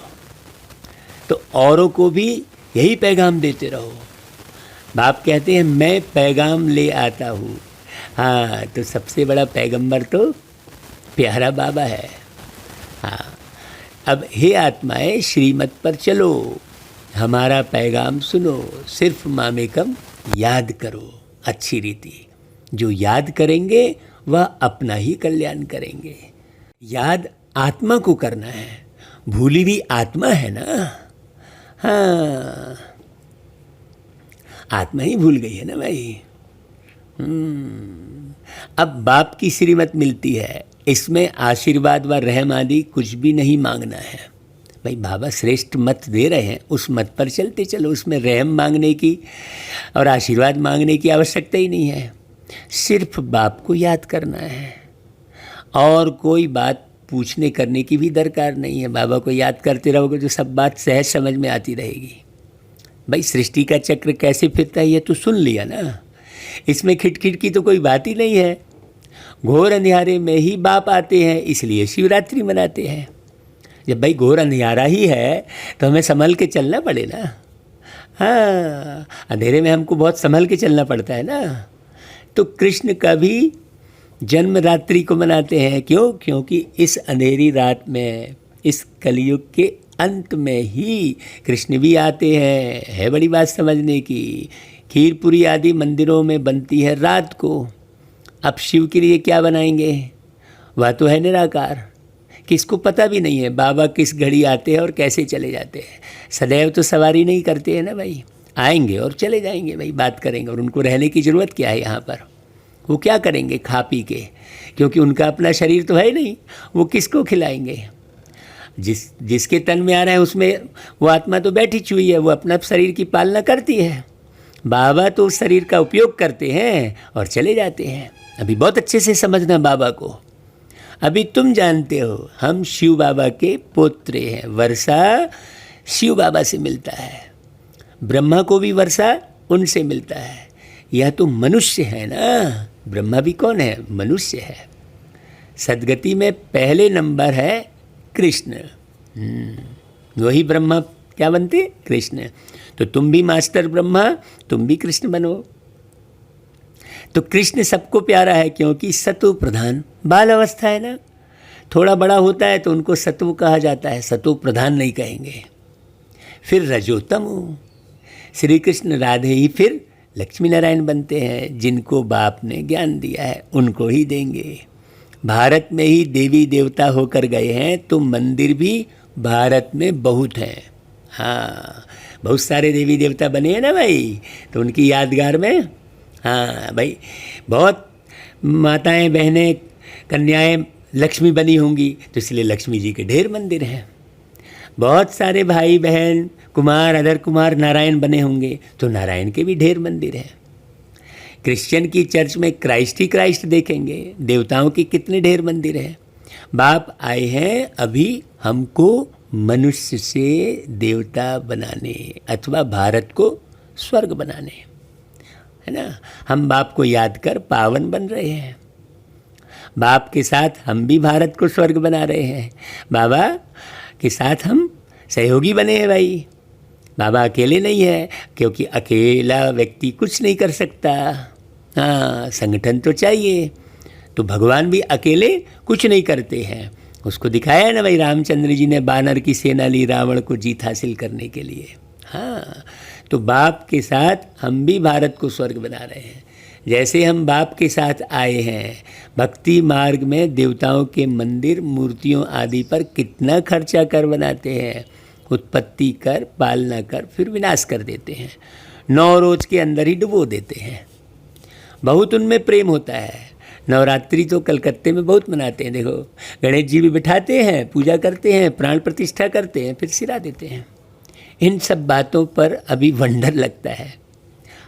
तो औरों को भी यही पैगाम देते रहो। बाप कहते हैं मैं पैगाम ले आता हूँ। हाँ, तो सबसे बड़ा पैगंबर तो प्यारा बाबा है। हाँ, अब हे आत्माएं श्रीमत पर चलो, हमारा पैगाम सुनो, सिर्फ मामेकम याद करो अच्छी रीति। जो याद करेंगे वह अपना ही कल्याण करेंगे। याद आत्मा को करना है, भूली भी आत्मा है ना। हाँ, आत्मा ही भूल गई है ना भाई। अब बाप की श्रीमत मिलती है, इसमें आशीर्वाद व रहम आदि कुछ भी नहीं मांगना है भाई। बाबा श्रेष्ठ मत दे रहे हैं, उस मत पर चलते चलो, उसमें रहम मांगने की और आशीर्वाद मांगने की आवश्यकता ही नहीं है। सिर्फ बाप को याद करना है और कोई बात पूछने करने की भी दरकार नहीं है। बाबा को याद करते रहोगे तो सब बात सहज समझ में आती रहेगी। भाई सृष्टि का चक्र कैसे फिरता है ये तो सुन लिया ना, इसमें खिटखिट की तो कोई बात ही नहीं है। घोर अंधियारे में ही बाप आते हैं, इसलिए शिवरात्रि मनाते हैं। जब भाई घोर अंधियारा ही है तो हमें संभल के चलना पड़े ना। हाँ, अंधेरे में हमको बहुत संभल के चलना पड़ता है ना। तो कृष्ण का भी जन्म रात्रि को मनाते हैं। क्यों? क्योंकि इस अंधेरी रात में, इस कलयुग के अंत में ही कृष्ण भी आते हैं। है बड़ी बात समझने की। खीरपुरी आदि मंदिरों में बनती है रात को। अब शिव के लिए क्या बनाएंगे? वह तो है निराकार, किसको पता भी नहीं है बाबा किस घड़ी आते हैं और कैसे चले जाते हैं। सदैव तो सवारी नहीं करते हैं ना भाई, आएंगे और चले जाएंगे भाई, बात करेंगे। और उनको रहने की ज़रूरत क्या है यहाँ पर? वो क्या करेंगे खा पी के? क्योंकि उनका अपना शरीर तो है नहीं, वो किसको खिलाएंगे? जिसके तन में आ रहा है उसमें वो आत्मा तो बैठी हुई है, वो अपना शरीर की पालना करती है। बाबा तो उस शरीर का उपयोग करते हैं और चले जाते हैं। अभी बहुत अच्छे से समझना बाबा को। अभी तुम जानते हो हम शिव बाबा के पोत्रे हैं, वर्षा शिव बाबा से मिलता है, ब्रह्मा को भी वर्षा उनसे मिलता है। यह तो मनुष्य है ना, ब्रह्मा भी कौन है? मनुष्य है। सदगति में पहले नंबर है कृष्ण। वही ब्रह्मा क्या बनते? कृष्ण। तो तुम भी मास्टर ब्रह्मा, तुम भी कृष्ण बनो। तो कृष्ण सबको प्यारा है क्योंकि सत्व प्रधान बाल अवस्था है ना। थोड़ा बड़ा होता है तो उनको सत्व कहा जाता है, सत्व प्रधान नहीं कहेंगे। फिर रजोतम, श्री कृष्ण राधे ही फिर लक्ष्मी नारायण बनते हैं। जिनको बाप ने ज्ञान दिया है उनको ही देंगे। भारत में ही देवी देवता होकर गए हैं तो मंदिर भी भारत में बहुत हैं। हाँ, बहुत सारे देवी देवता बने हैं ना भाई, तो उनकी यादगार में हाँ भाई बहुत माताएं बहनें कन्याएं लक्ष्मी बनी होंगी, तो इसलिए लक्ष्मी जी के ढेर मंदिर हैं। बहुत सारे भाई बहन कुमार अदर कुमार नारायण बने होंगे तो नारायण के भी ढेर मंदिर हैं। क्रिश्चियन की चर्च में क्राइस्ट ही क्राइस्ट देखेंगे, देवताओं के कितने ढेर मंदिर हैं। बाप आए हैं अभी हमको मनुष्य से देवता बनाने अथवा भारत को स्वर्ग बनाने, है ना। हम बाप को याद कर पावन बन रहे हैं। बाप के साथ हम भी भारत को स्वर्ग बना रहे हैं। बाबा के साथ हम सहयोगी बने हैं भाई। बाबा अकेले नहीं है, क्योंकि अकेला व्यक्ति कुछ नहीं कर सकता। हाँ, संगठन तो चाहिए। तो भगवान भी अकेले कुछ नहीं करते हैं। उसको दिखाया है ना भाई, रामचंद्र जी ने बानर की सेना ली रावण को जीत हासिल करने के लिए। हाँ, तो बाप के साथ हम भी भारत को स्वर्ग बना रहे हैं। जैसे हम बाप के साथ आए हैं, भक्ति मार्ग में देवताओं के मंदिर मूर्तियों आदि पर कितना खर्चा कर बनाते हैं, उत्पत्ति कर, पालना कर, फिर विनाश कर देते हैं, 9 रोज के अंदर ही डुबो देते हैं। बहुत उनमें प्रेम होता है। नवरात्रि तो कलकत्ते में बहुत मनाते हैं, देखो गणेश जी भी बिठाते हैं, पूजा करते हैं, प्राण प्रतिष्ठा करते हैं, फिर सिरा देते हैं। इन सब बातों पर अभी वंडर लगता है।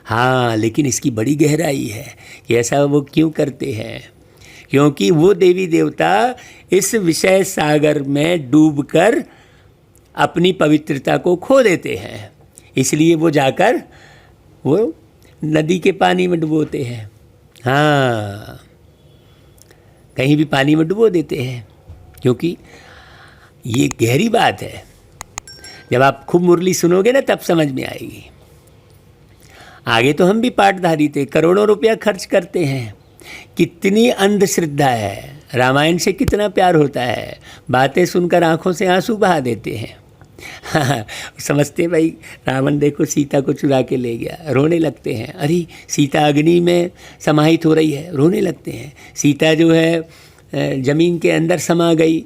हाँ, लेकिन इसकी बड़ी गहराई है कि ऐसा वो क्यों करते हैं, क्योंकि वो देवी देवता इस विषय सागर में डूबकर अपनी पवित्रता को खो देते हैं, इसलिए वो जाकर वो नदी के पानी में डुबोते हैं। हाँ, कहीं भी पानी में डुबो देते हैं, क्योंकि ये गहरी बात है। जब आप खूब मुरली सुनोगे ना तब समझ में आएगी। आगे तो हम भी पाठधारी थे, करोड़ों रुपया खर्च करते हैं, कितनी अंधश्रद्धा है, रामायण से कितना प्यार होता है, बातें सुनकर आंखों से आंसू बहा देते हैं। हाँ, समझते भाई रावण देखो सीता को चुरा के ले गया, रोने लगते हैं। अरे सीता अग्नि में समाहित हो रही है, रोने लगते हैं। सीता जो है जमीन के अंदर समा गई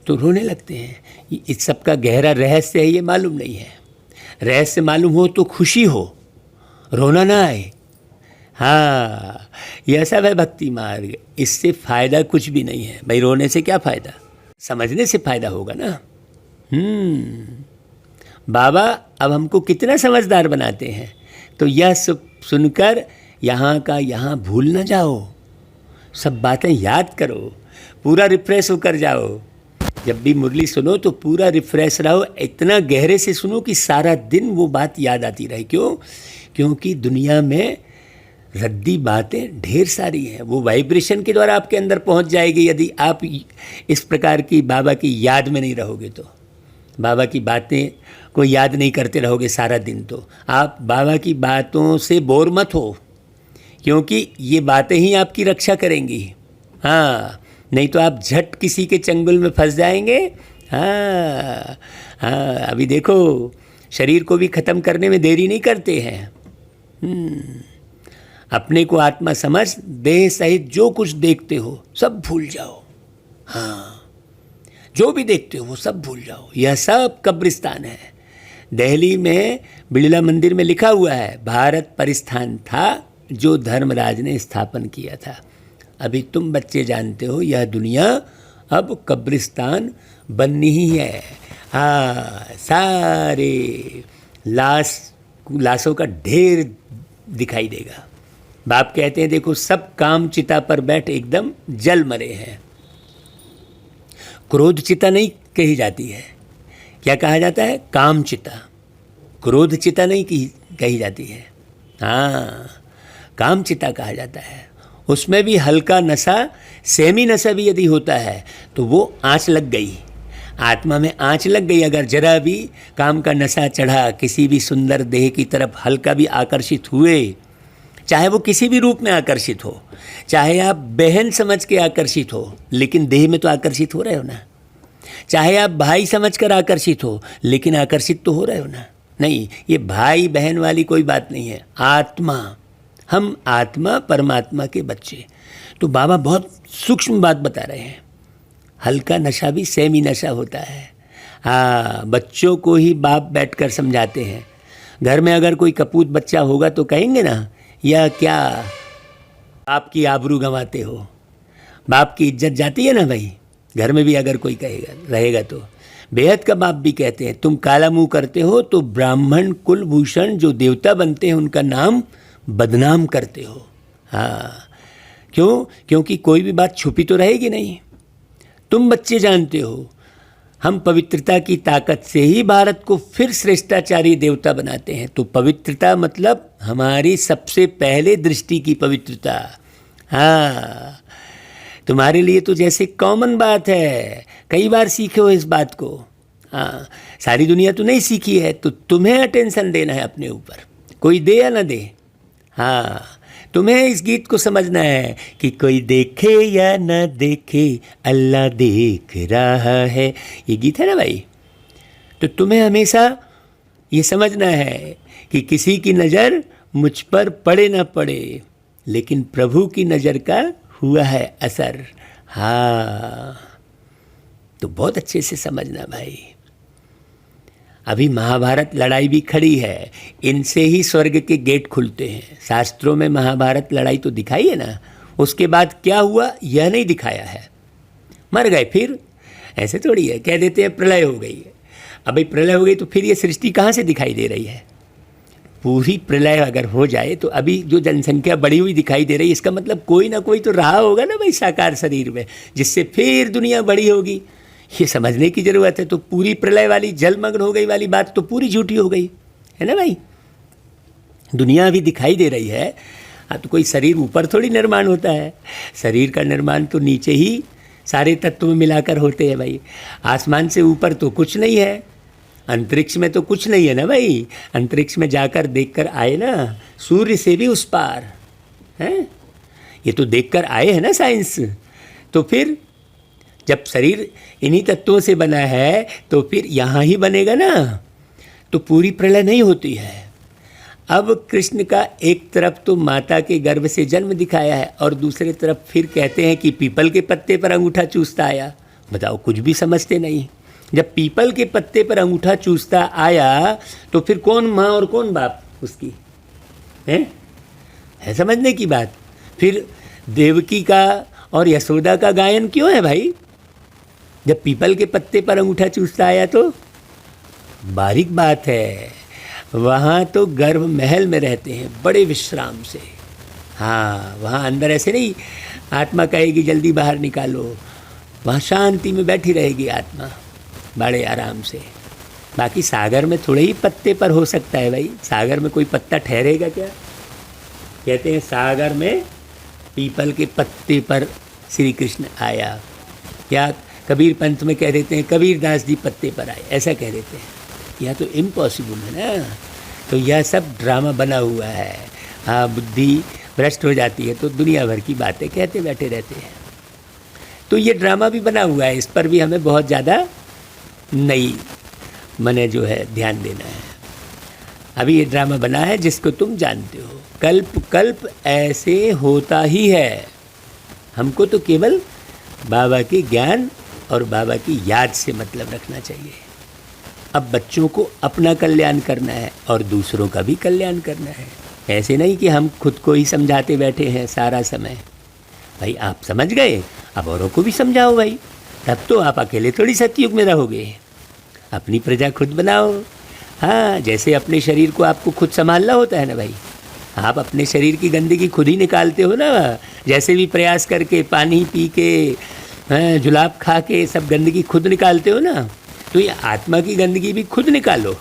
तो रोने लगते हैं। इस सब का गहरा रहस्य है, ये मालूम नहीं है। रहस्य मालूम हो तो खुशी हो, रोना ना आए। हाँ, यह सब है भक्ति मार्ग। इससे फ़ायदा कुछ भी नहीं है भाई, रोने से क्या फ़ायदा, समझने से फ़ायदा होगा ना। बाबा अब हमको कितना समझदार बनाते हैं, तो यह सब सुनकर यहाँ का यहाँ भूल न जाओ, सब बातें याद करो, पूरा रिफ्रेश होकर जाओ। जब भी मुरली सुनो तो पूरा रिफ्रेश रहो, इतना गहरे से सुनो कि सारा दिन वो बात याद आती रहे। क्यों? क्योंकि दुनिया में रद्दी बातें ढेर सारी हैं, वो वाइब्रेशन के द्वारा आपके अंदर पहुंच जाएगी। यदि आप इस प्रकार की बाबा की याद में नहीं रहोगे तो, बाबा की बातें को याद नहीं करते रहोगे सारा दिन, तो आप बाबा की बातों से बोर मत हो, क्योंकि ये बातें ही आपकी रक्षा करेंगी। हाँ, नहीं तो आप झट किसी के चंगुल में फंस जाएंगे। हाँ हाँ, अभी देखो शरीर को भी ख़त्म करने में देरी नहीं करते हैं। अपने को आत्मा समझ, देह सहित जो कुछ देखते हो सब भूल जाओ। हाँ, जो भी देखते हो वो सब भूल जाओ। यह सब कब्रिस्तान है। दिल्ली में बिड़ला मंदिर में लिखा हुआ है, भारत परिस्थान था जो धर्मराज ने स्थापन किया था। अभी तुम बच्चे जानते हो यह दुनिया अब कब्रिस्तान बननी ही है। हाँ, सारे लाशों का ढेर दिखाई देगा। बाप कहते हैं देखो सब काम चिता पर बैठ एकदम जल मरे हैं। क्रोध चिता नहीं कही जाती है, क्या कहा जाता है? काम चिता। क्रोध चिता नहीं कही जाती है, हाँ, काम चिता कहा जाता है। उसमें भी हल्का नशा, सेमी नशा भी यदि होता है तो वो आँच लग गई, आत्मा में आँच लग गई। अगर जरा भी काम का नशा चढ़ा, किसी भी सुंदर देह की तरफ हल्का भी आकर्षित हुए, चाहे वो किसी भी रूप में आकर्षित हो, चाहे आप बहन समझ के आकर्षित हो, लेकिन देह में तो आकर्षित हो रहे हो ना। चाहे आप भाई समझकर आकर्षित हो, लेकिन आकर्षित तो हो रहे हो ना। नहीं, ये भाई बहन वाली कोई बात नहीं है। आत्मा, हम आत्मा परमात्मा के बच्चे। तो बाबा बहुत सूक्ष्म बात बता रहे हैं। हल्का नशा भी सेमी नशा होता है। हाँ, बच्चों को ही बाप बैठकर समझाते हैं। घर में अगर कोई कपूत बच्चा होगा तो कहेंगे ना, यह क्या बाप की आबरू गंवाते हो, बाप की इज्जत जाती है ना भाई। घर में भी अगर कोई कहेगा रहेगा तो बेहद का बाप भी कहते हैं, तुम काला मुंह करते हो तो ब्राह्मण कुलभूषण जो देवता बनते हैं उनका नाम बदनाम करते हो। हाँ, क्यों? क्योंकि कोई भी बात छुपी तो रहेगी नहीं। तुम बच्चे जानते हो, हम पवित्रता की ताकत से ही भारत को फिर श्रेष्ठाचारी देवता बनाते हैं। तो पवित्रता मतलब हमारी सबसे पहले दृष्टि की पवित्रता। हाँ, तुम्हारे लिए तो जैसे कॉमन बात है, कई बार सीखे हो इस बात को। हाँ, सारी दुनिया तो नहीं सीखी है, तो तुम्हें अटेंशन देना है अपने ऊपर, कोई दे या ना दे। हाँ, तुम्हें इस गीत को समझना है कि कोई देखे या ना देखे अल्लाह देख रहा है। ये गीत है ना भाई। तो तुम्हें हमेशा ये समझना है कि किसी की नज़र मुझ पर पड़े ना पड़े। लेकिन प्रभु की नज़र का हुआ है असर। हाँ, तो बहुत अच्छे से समझना भाई। अभी महाभारत लड़ाई भी खड़ी है, इनसे ही स्वर्ग के गेट खुलते हैं। शास्त्रों में महाभारत लड़ाई तो दिखाई है ना, उसके बाद क्या हुआ यह नहीं दिखाया है। मर गए, फिर ऐसे थोड़ी है, कह देते हैं प्रलय हो गई है। अब भाई प्रलय हो गई तो फिर ये सृष्टि कहाँ से दिखाई दे रही है? पूरी प्रलय अगर हो जाए तो अभी जो जनसंख्या बढ़ी हुई दिखाई दे रही है, इसका मतलब कोई ना कोई तो रहा होगा ना भाई साकार शरीर में, जिससे फिर दुनिया बड़ी होगी। ये समझने की ज़रूरत है। तो पूरी प्रलय वाली जलमग्न हो गई वाली बात तो पूरी झूठी हो गई है ना भाई। दुनिया अभी दिखाई दे रही है। हाँ, तो कोई शरीर ऊपर थोड़ी निर्माण होता है, शरीर का निर्माण तो नीचे ही सारे तत्व में मिलाकर होते हैं भाई। आसमान से ऊपर तो कुछ नहीं है, अंतरिक्ष में तो कुछ नहीं है ना भाई। अंतरिक्ष में जाकर देखकर आए ना, सूर्य से भी उस पार हैं, ये तो देखकर आए हैं ना साइंस। तो फिर जब शरीर इन्हीं तत्वों से बना है तो फिर यहाँ ही बनेगा ना, तो पूरी प्रलय नहीं होती है। अब कृष्ण का एक तरफ तो माता के गर्भ से जन्म दिखाया है और दूसरे तरफ फिर कहते हैं कि पीपल के पत्ते पर अंगूठा चूसता आया। बताओ, कुछ भी समझते नहीं। जब पीपल के पत्ते पर अंगूठा चूसता आया तो फिर कौन माँ और कौन बाप उसकी है समझने की बात। फिर देवकी का और यशोदा का गायन क्यों है भाई? जब पीपल के पत्ते पर अंगूठा चूसता आया तो बारीक बात है, वहाँ तो गर्भ महल में रहते हैं बड़े विश्राम से। हाँ, वहाँ अंदर ऐसे नहीं आत्मा कहेगी जल्दी बाहर निकालो, वहाँ शांति में बैठी रहेगी आत्मा बड़े आराम से। बाकी सागर में थोड़े ही पत्ते पर हो सकता है भाई, सागर में कोई पत्ता ठहरेगा क्या? कहते हैं सागर में पीपल के पत्ते पर श्री कृष्ण आया, या कबीर पंथ में कह देते हैं कबीर दास जी पत्ते पर आए, ऐसा कह देते हैं। यह तो इम्पॉसिबल है ना। तो यह सब ड्रामा बना हुआ है। हाँ, बुद्धि भ्रष्ट हो जाती है तो दुनिया भर की बातें कहते बैठे रहते हैं। तो ये ड्रामा भी बना हुआ है, इस पर भी हमें बहुत ज़्यादा नहीं मने जो है ध्यान देना है। अभी ये ड्रामा बना है जिसको तुम जानते हो, कल्प कल्प ऐसे होता ही है। हमको तो केवल बाबा के ज्ञान और बाबा की याद से मतलब रखना चाहिए। अब बच्चों को अपना कल्याण करना है और दूसरों का भी कल्याण करना है। ऐसे नहीं कि हम खुद को ही समझाते बैठे हैं सारा समय। भाई आप समझ गए, अब औरों को भी समझाओ भाई, तब तो आप अकेले थोड़ी सतयुग में रहोगे। अपनी प्रजा खुद बनाओ। हाँ, जैसे अपने शरीर को आपको खुद संभालना होता है ना भाई, आप अपने शरीर की गंदगी खुद ही निकालते हो ना। जैसे भी प्रयास करके पानी पी के जुलाब खा के सब गंदगी खुद निकालते हो ना, तो ये आत्मा की गंदगी भी खुद निकालो।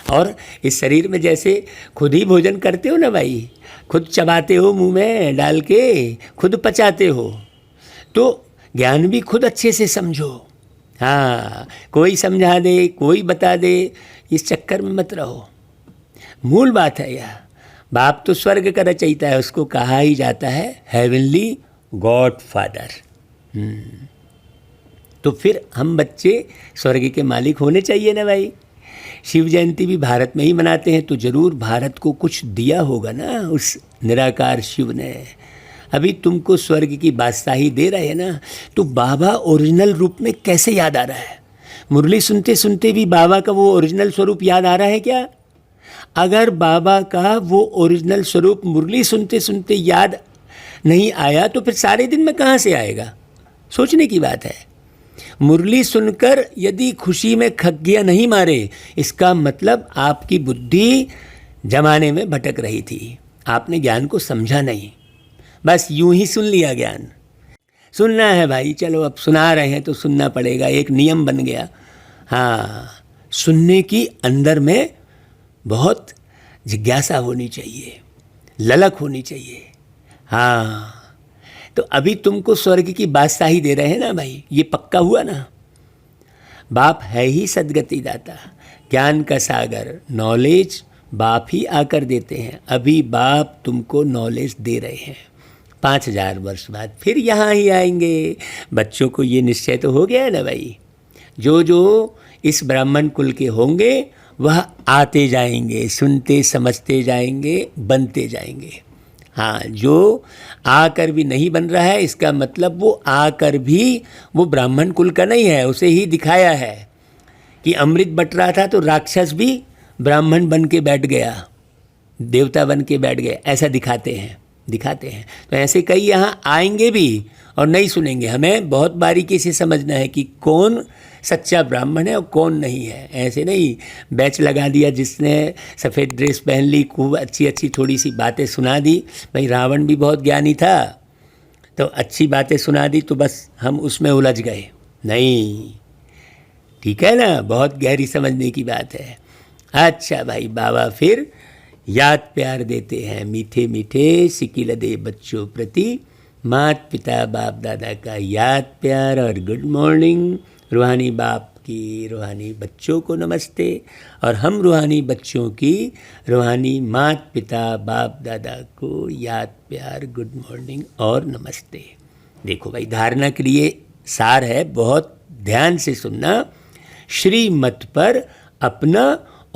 और इस शरीर में जैसे खुद ही भोजन करते हो ना भाई, खुद चबाते हो मुंह में डाल के, खुद पचाते हो, तो ज्ञान भी खुद अच्छे से समझो। हाँ, कोई समझा दे, कोई बता दे, इस चक्कर में मत रहो। मूल बात है यह। बाप तो स्वर्ग का रचयिता है, उसको कहा ही जाता है हेवनली गॉड फादर। तो फिर हम बच्चे स्वर्ग के मालिक होने चाहिए ना भाई। शिव जयंती भी भारत में ही मनाते हैं तो ज़रूर भारत को कुछ दिया होगा ना उस निराकार शिव ने। अभी तुमको स्वर्ग की बादशाही दे रहे हैं ना, तो बाबा ओरिजिनल रूप में कैसे याद आ रहा है? मुरली सुनते सुनते भी बाबा का वो ओरिजिनल स्वरूप याद आ रहा है क्या? अगर बाबा का वो ओरिजिनल स्वरूप मुरली सुनते सुनते याद नहीं आया तो फिर सारे दिन में कहाँ से आएगा? सोचने की बात है। मुरली सुनकर यदि खुशी में खग्गियाँ नहीं मारे, इसका मतलब आपकी बुद्धि जमाने में भटक रही थी, आपने ज्ञान को समझा नहीं, बस यूं ही सुन लिया ज्ञान। सुनना है भाई, चलो अब सुना रहे हैं तो सुनना पड़ेगा, एक नियम बन गया। हाँ, सुनने की अंदर में बहुत जिज्ञासा होनी चाहिए, ललक होनी चाहिए। हाँ, तो अभी तुमको स्वर्ग की बादशाही दे रहे हैं ना भाई, ये पक्का हुआ ना। बाप है ही सद्गति दाता, ज्ञान का सागर, नॉलेज बाप ही आकर देते हैं। अभी बाप तुमको नॉलेज दे रहे हैं, 5000 वर्ष बाद फिर यहाँ ही आएंगे। बच्चों को ये निश्चय तो हो गया है ना भाई, जो जो इस ब्राह्मण कुल के होंगे वह आते जाएंगे, सुनते समझते जाएंगे, बनते जाएंगे। हाँ, जो आकर भी नहीं बन रहा है इसका मतलब वो आकर भी वो ब्राह्मण कुल का नहीं है। उसे ही दिखाया है कि अमृत बट रहा था तो राक्षस भी ब्राह्मण बन के बैठ गया, देवता बन के बैठ गए, ऐसा दिखाते हैं। तो ऐसे कई यहाँ आएंगे भी और नहीं सुनेंगे। हमें बहुत बारीकी से समझना है कि कौन सच्चा ब्राह्मण है और कौन नहीं है। ऐसे नहीं बैच लगा दिया, जिसने सफ़ेद ड्रेस पहन ली, खूब अच्छी अच्छी थोड़ी सी बातें सुना दी। भाई रावण भी बहुत ज्ञानी था तो अच्छी बातें सुना दी तो बस हम उसमें उलझ गए। नहीं, ठीक है ना, बहुत गहरी समझने की बात है। अच्छा भाई, बाबा फिर याद प्यार देते हैं, मीठे मीठे सिकिल दे बच्चों प्रति मात पिता बाप दादा का याद प्यार और गुड मॉर्निंग। रूहानी बाप की रूहानी बच्चों को नमस्ते और हम रूहानी बच्चों की रूहानी मात पिता बाप दादा को याद प्यार गुड मॉर्निंग और नमस्ते। देखो भाई, धारणा के लिए सार है, बहुत ध्यान से सुनना। श्रीमत पर अपना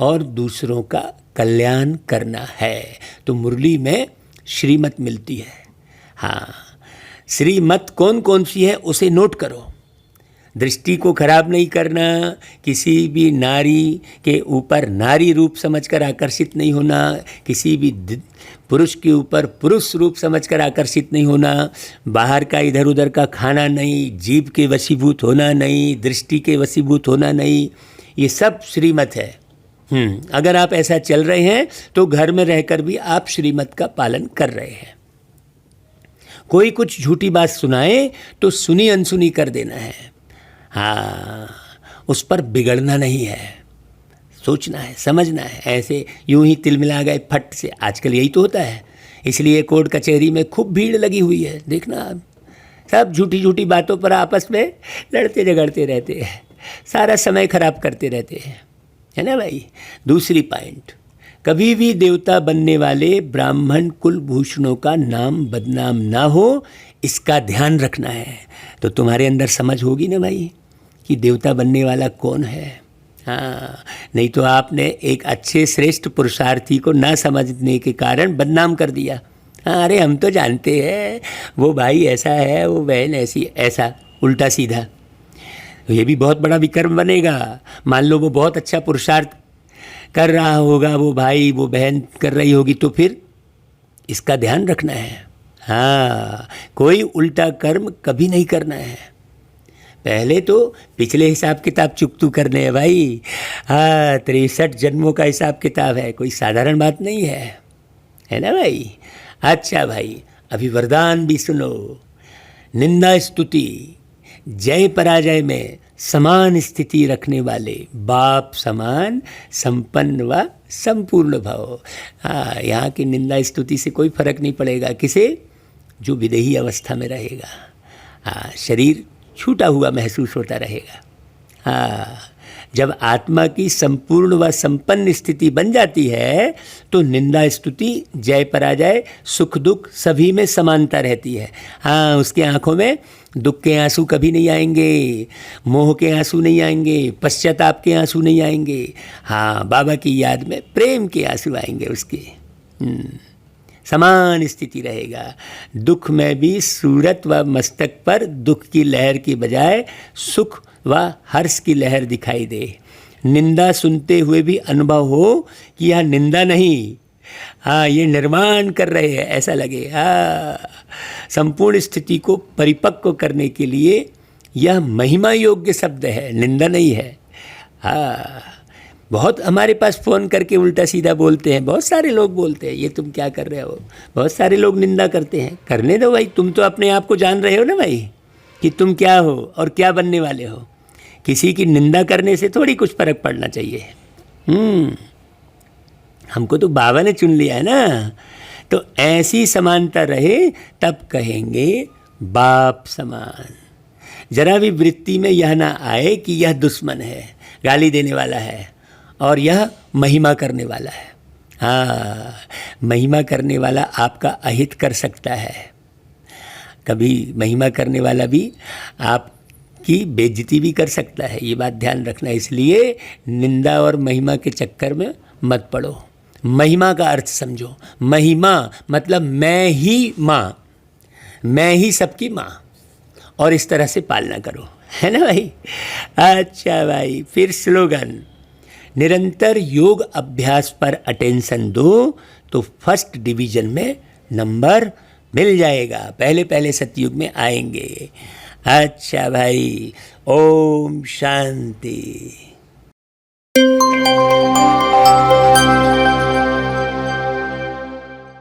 और दूसरों का कल्याण करना है तो मुरली में श्रीमत मिलती है। हाँ, श्रीमत कौन कौन सी है उसे नोट करो। दृष्टि को खराब नहीं करना, किसी भी नारी के ऊपर नारी रूप समझकर आकर्षित नहीं होना, किसी भी पुरुष के ऊपर पुरुष रूप समझकर आकर्षित नहीं होना, बाहर का इधर उधर का खाना नहीं, जीभ के वशीभूत होना नहीं, दृष्टि के वशीभूत होना नहीं, ये सब श्रीमत है। अगर आप ऐसा चल रहे हैं तो घर में रहकर भी आप श्रीमत का पालन कर रहे हैं। कोई कुछ झूठी बात सुनाए तो सुनी अनसुनी कर देना है। हाँ, उस पर बिगड़ना नहीं है, सोचना है, समझना है। ऐसे यूं ही तिल मिला गए फट से, आजकल यही तो होता है। इसलिए कोर्ट कचहरी में खूब भीड़ लगी हुई है। देखना आप, सब झूठी झूठी बातों पर आपस में लड़ते झगड़ते रहते हैं, सारा समय खराब करते रहते हैं, है ना भाई। दूसरी पॉइंट, कभी भी देवता बनने वाले ब्राह्मण कुलभूषणों का नाम बदनाम ना हो, इसका ध्यान रखना है। तो तुम्हारे अंदर समझ होगी ना भाई कि देवता बनने वाला कौन है। हाँ, नहीं तो आपने एक अच्छे श्रेष्ठ पुरुषार्थी को ना समझने के कारण बदनाम कर दिया। हाँ, अरे हम तो जानते हैं वो भाई ऐसा है, वो बहन ऐसी, ऐसा उल्टा सीधा। तो ये भी बहुत बड़ा विकर्म बनेगा। मान लो वो बहुत अच्छा पुरुषार्थ कर रहा होगा, वो भाई वो बहन कर रही होगी, तो फिर इसका ध्यान रखना है। हाँ, कोई उल्टा कर्म कभी नहीं करना है। पहले तो पिछले हिसाब किताब चुकतू करने हैं भाई। हाँ, 63 जन्मों का हिसाब किताब है, कोई साधारण बात नहीं है ना भाई। अच्छा भाई, अभी वरदान भी सुनो। निंदा स्तुति जय पराजय में समान स्थिति रखने वाले बाप समान संपन्न व संपूर्ण भाव। हाँ, यहाँ की निंदा स्तुति से कोई फर्क नहीं पड़ेगा किसे, जो विदेही अवस्था में रहेगा। हाँ, शरीर छूटा हुआ महसूस होता रहेगा। हाँ, जब आत्मा की संपूर्ण व संपन्न स्थिति बन जाती है तो निंदा स्तुति जय पराजय सुख दुख सभी में समानता रहती है। हाँ, उसके आंखों में दुख के आंसू कभी नहीं आएंगे, मोह के आंसू नहीं आएंगे, पश्चाताप के आंसू नहीं आएंगे। हाँ, बाबा की याद में प्रेम के आंसू आएंगे उसके। समान स्थिति रहेगा। दुख में भी सूरत व मस्तक पर दुख की लहर की बजाय सुख व हर्ष की लहर दिखाई दे। निंदा सुनते हुए भी अनुभव हो कि यह निंदा नहीं, हाँ ये निर्माण कर रहे हैं, ऐसा लगे। हाँ, संपूर्ण स्थिति को परिपक्व करने के लिए यह महिमा योग्य शब्द है, निंदा नहीं है। हाँ, बहुत हमारे पास फ़ोन करके उल्टा सीधा बोलते हैं, बहुत सारे लोग बोलते हैं ये तुम क्या कर रहे हो। बहुत सारे लोग निंदा करते हैं, करने दो भाई, तुम तो अपने आप को जान रहे हो ना भाई कि तुम क्या हो और क्या बनने वाले हो। किसी की निंदा करने से थोड़ी कुछ फर्क पड़ना चाहिए। हमको तो बाबा ने चुन लिया है ना, तो ऐसी समानता रहे तब कहेंगे बाप समान। जरा भी वृत्ति में यह ना आए कि यह दुश्मन है, गाली देने वाला है और यह महिमा करने वाला है। हाँ, महिमा करने वाला आपका अहित कर सकता है। कभी महिमा करने वाला भी आप की बेइज्जती भी कर सकता है, ये बात ध्यान रखना। इसलिए निंदा और महिमा के चक्कर में मत पड़ो। महिमा का अर्थ समझो। महिमा मतलब मैं ही माँ, मैं ही सबकी माँ, और इस तरह से पालना करो, है ना भाई। अच्छा भाई, फिर स्लोगन, निरंतर योग अभ्यास पर अटेंशन दो तो फर्स्ट डिवीजन में नंबर मिल जाएगा, पहले पहले सतयुग में आएंगे। अच्छा भाई, ओम शांति।